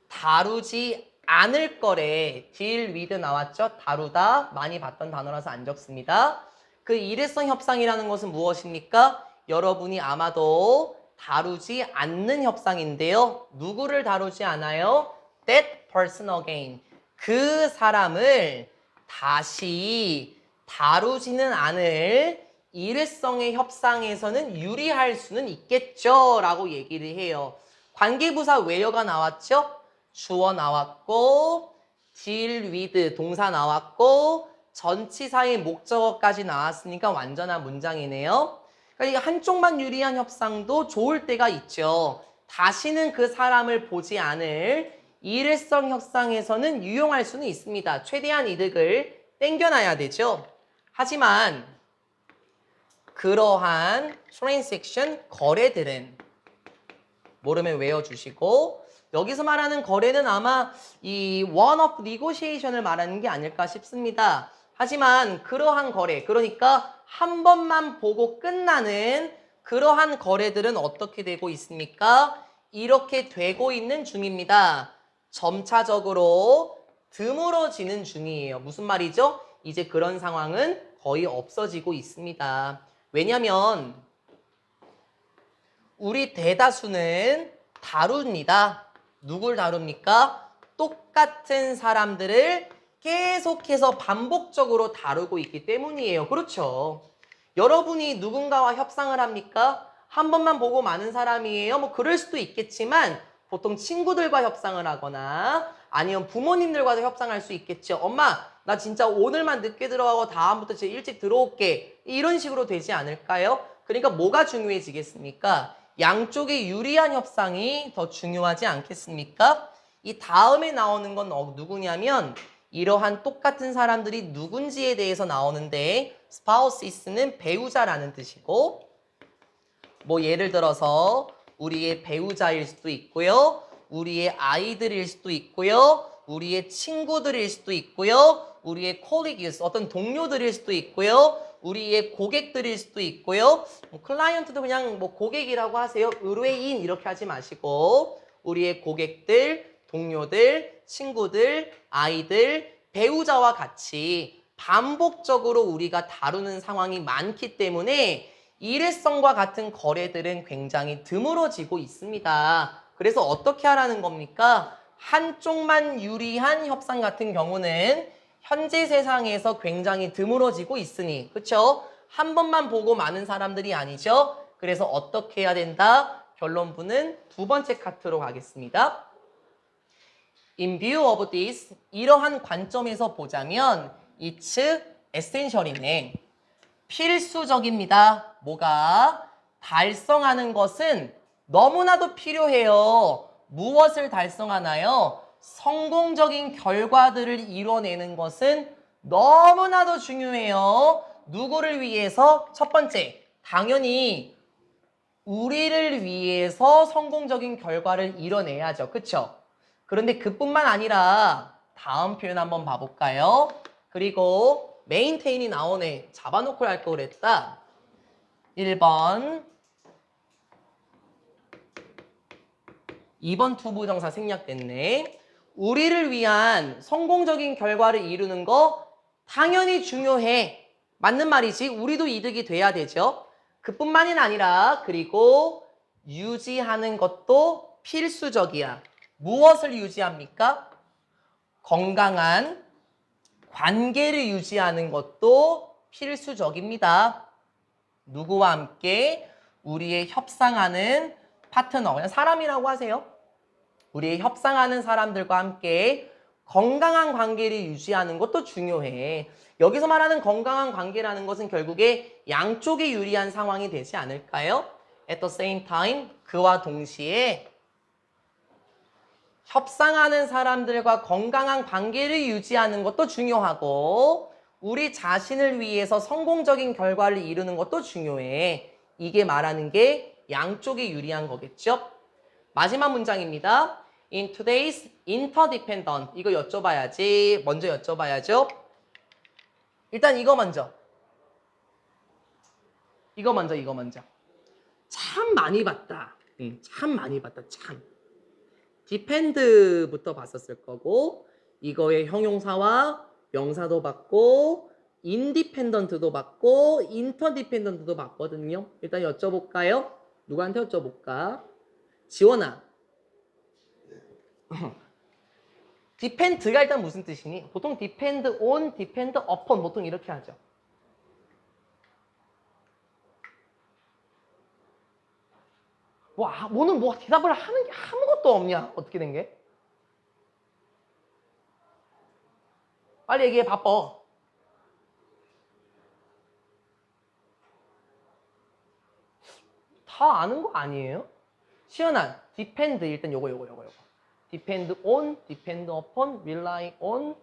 다루지 않을 거래. deal with 나왔죠? 다루다. 많이 봤던 단어라서 안 적습니다. 그 일회성 협상이라는 것은 무엇입니까? 여러분이 아마도 다루지 않는 협상인데요. 누구를 다루지 않아요? That person again. 그 사람을 다시 다루지는 않을 일회성의 협상에서는 유리할 수는 있겠죠. 라고 얘기를 해요. 관계부사 where가 나왔죠? 주어 나왔고 deal with 동사 나왔고 전치사의 목적어까지 나왔으니까 완전한 문장이네요. 그러니까 한쪽만 유리한 협상도 좋을 때가 있죠. 다시는 그 사람을 보지 않을 일회성 협상에서는 유용할 수는 있습니다. 최대한 이득을 땡겨놔야 되죠. 하지만 그러한 transaction 거래들은 모르면 외워주시고 여기서 말하는 거래는 아마 이 one-off negotiation을 말하는 게 아닐까 싶습니다. 하지만 그러한 거래, 그러니까 한 번만 보고 끝나는 그러한 거래들은 어떻게 되고 있습니까? 이렇게 되고 있는 중입니다. 점차적으로 드물어지는 중이에요. 무슨 말이죠? 이제 그런 상황은 거의 없어지고 있습니다. 왜냐면 우리 대다수는 다룹니다. 누굴 다룹니까? 똑같은 사람들을 계속해서 반복적으로 다루고 있기 때문이에요. 그렇죠. 여러분이 누군가와 협상을 합니까? 한 번만 보고 마는 사람이에요. 뭐 그럴 수도 있겠지만 보통 친구들과 협상을 하거나 아니면 부모님들과도 협상할 수 있겠죠. 엄마, 나 진짜 오늘만 늦게 들어가고 다음부터 진짜 일찍 들어올게. 이런 식으로 되지 않을까요? 그러니까 뭐가 중요해지겠습니까? 양쪽의 유리한 협상이 더 중요하지 않겠습니까? 이 다음에 나오는 건 누구냐면 이러한 똑같은 사람들이 누군지에 대해서 나오는데 spouse는 배우자라는 뜻이고 뭐 예를 들어서 우리의 배우자일 수도 있고요. 우리의 아이들일 수도 있고요. 우리의 친구들일 수도 있고요. 우리의 colleagues, 어떤 동료들일 수도 있고요. 우리의 고객들일 수도 있고요. 클라이언트도 그냥 뭐 고객이라고 하세요. 의뢰인 이렇게 하지 마시고 우리의 고객들, 동료들, 친구들, 아이들, 배우자와 같이 반복적으로 우리가 다루는 상황이 많기 때문에 일회성과 같은 거래들은 굉장히 드물어지고 있습니다. 그래서 어떻게 하라는 겁니까? 한쪽만 유리한 협상 같은 경우는 현재 세상에서 굉장히 드물어지고 있으니, 그쵸? 한 번만 보고 많은 사람들이 아니죠? 그래서 어떻게 해야 된다? 결론부는 두 번째 카트로 가겠습니다. In view of this, 이러한 관점에서 보자면 it's essential이네. 필수적입니다. 뭐가? 달성하는 것은 너무나도 필요해요. 무엇을 달성하나요? 성공적인 결과들을 이뤄내는 것은 너무나도 중요해요. 누구를 위해서? 첫 번째, 당연히 우리를 위해서 성공적인 결과를 이뤄내야죠. 그쵸? 그런데 그뿐만 아니라 다음 표현 한번 봐볼까요? 그리고 메인테인이 나오네. 잡아놓고 할 거 그랬다. 1번 2번 투부정사 생략됐네. 우리를 위한 성공적인 결과를 이루는 거 당연히 중요해. 맞는 말이지. 우리도 이득이 돼야 되죠. 그뿐만이 아니라 그리고 유지하는 것도 필수적이야. 무엇을 유지합니까? 건강한 관계를 유지하는 것도 필수적입니다. 누구와 함께? 우리의 협상하는 파트너, 그냥 사람이라고 하세요. 우리의 협상하는 사람들과 함께 건강한 관계를 유지하는 것도 중요해. 여기서 말하는 건강한 관계라는 것은 결국에 양쪽에 유리한 상황이 되지 않을까요? At the same time, 그와 동시에 협상하는 사람들과 건강한 관계를 유지하는 것도 중요하고 우리 자신을 위해서 성공적인 결과를 이루는 것도 중요해. 이게 말하는 게 양쪽에 유리한 거겠죠? 마지막 문장입니다. In today's interdependent. 이거 여쭤봐야지. 먼저 여쭤봐야죠. 일단 이거 먼저. 이거 먼저. 참 많이 봤다. 참 많이 봤다. 참. depend부터 봤었을 거고 이거의 형용사와 명사도 봤고 independent도 봤고 interdependent도 봤거든요. 일단 여쭤볼까요? 누구한테 여쭤볼까? 지원아. depend가 일단 무슨 뜻이니? 보통 depend on, depend upon 보통 이렇게 하죠. 오늘 뭐 대답을 하는 게 아무것도 없냐? 어떻게 된 게? 빨리 얘기해, 바빠. 다 아는 거 아니에요? 시연아, depend 일단 요거. depend on, depend upon, rely on,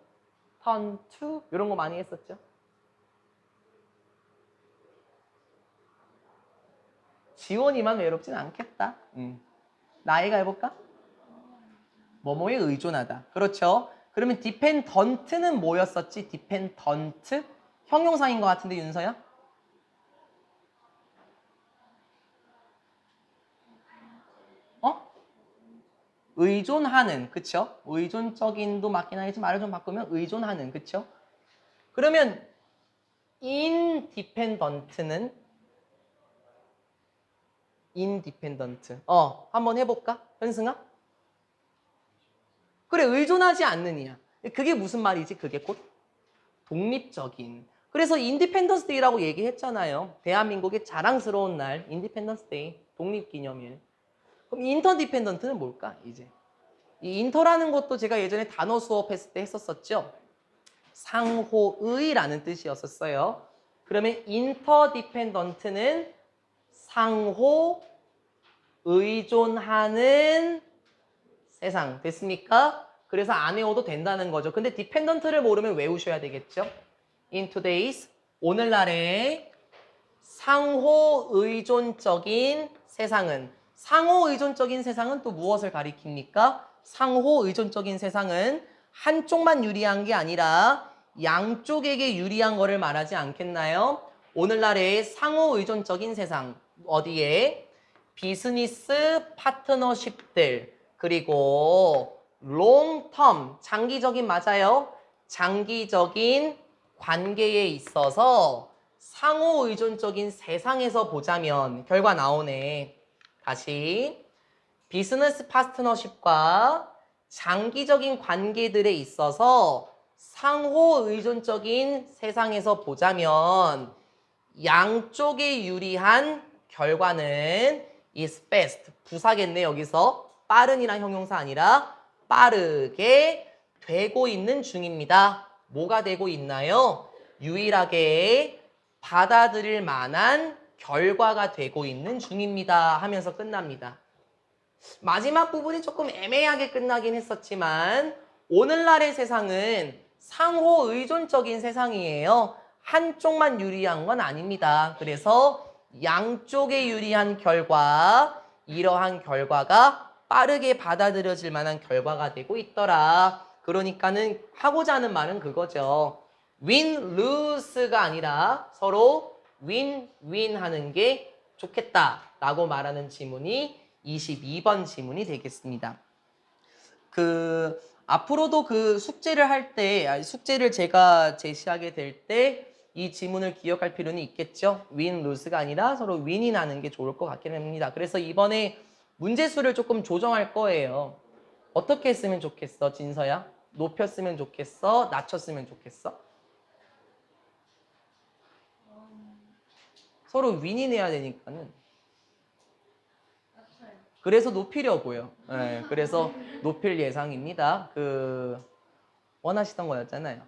turn to 이런 거 많이 했었죠? 지원이만 외롭진 않겠다. 나이가 해볼까? 뭐뭐에 의존하다. 그렇죠? 그러면 dependent는 뭐였었지? dependent? 형용사인 것 같은데 윤서야? 의존하는, 그쵸? 의존적인도 맞긴 하겠지만 말을 좀 바꾸면 의존하는, 그쵸? 그러면 independent는 independent. 한번 해볼까? 현승아? 그래, 의존하지 않느냐. 그게 무슨 말이지? 그게 곧 독립적인. 그래서 인디펜던스 데이라고 얘기했잖아요. 대한민국의 자랑스러운 날, 인디펜던스 데이, 독립기념일. 그럼 인터디펜던트는 뭘까? 이제 이 인터라는 것도 제가 예전에 단어 수업했을 때 했었었죠. 상호의라는 뜻이었었어요. 그러면 인터디펜던트는 상호 의존하는 세상. 됐습니까? 그래서 안 외워도 된다는 거죠. 근데 디펜던트를 모르면 외우셔야 되겠죠. In today's, 오늘날의 상호 의존적인 세상은, 상호 의존적인 세상은 또 무엇을 가리킵니까? 상호 의존적인 세상은 한쪽만 유리한 게 아니라 양쪽에게 유리한 거를 말하지 않겠나요? 오늘날의 상호 의존적인 세상, 어디에? 비즈니스 파트너십들, 그리고 롱텀, 장기적인 맞아요? 장기적인 관계에 있어서 상호 의존적인 세상에서 보자면 결과 나오네. 다시 비즈니스 파트너십과 장기적인 관계들에 있어서 상호 의존적인 세상에서 보자면 양쪽에 유리한 결과는 is best. 부사겠네 여기서. 빠른이란 형용사 아니라 빠르게 되고 있는 중입니다. 뭐가 되고 있나요? 유일하게 받아들일 만한 결과가 되고 있는 중입니다 하면서 끝납니다. 마지막 부분이 조금 애매하게 끝나긴 했었지만 오늘날의 세상은 상호 의존적인 세상이에요. 한쪽만 유리한 건 아닙니다. 그래서 양쪽에 유리한 결과, 이러한 결과가 빠르게 받아들여질 만한 결과가 되고 있더라. 그러니까는 하고자 하는 말은 그거죠. win, lose가 아니라 서로 win, win 하는 게 좋겠다라고 말하는 지문이 22번 지문이 되겠습니다. 앞으로도 그 숙제를 할 때, 숙제를 제가 제시하게 될 때 이 지문을 기억할 필요는 있겠죠. win, lose가 아니라 서로 win이 나는 게 좋을 것 같긴 합니다. 그래서 이번에 문제수를 조금 조정할 거예요. 어떻게 했으면 좋겠어, 진서야? 높였으면 좋겠어? 낮췄으면 좋겠어? 서로 윈이 내야 되니까는. 그래서 높이려고요. 네, 그래서 높일 예상입니다. 원하시던 거였잖아요.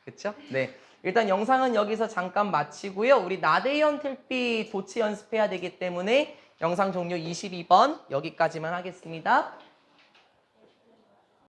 그쵸? 네. 일단 영상은 여기서 잠깐 마치고요. 우리 나대현 틀비 도치 연습해야 되기 때문에 영상 종료 22번 여기까지만 하겠습니다.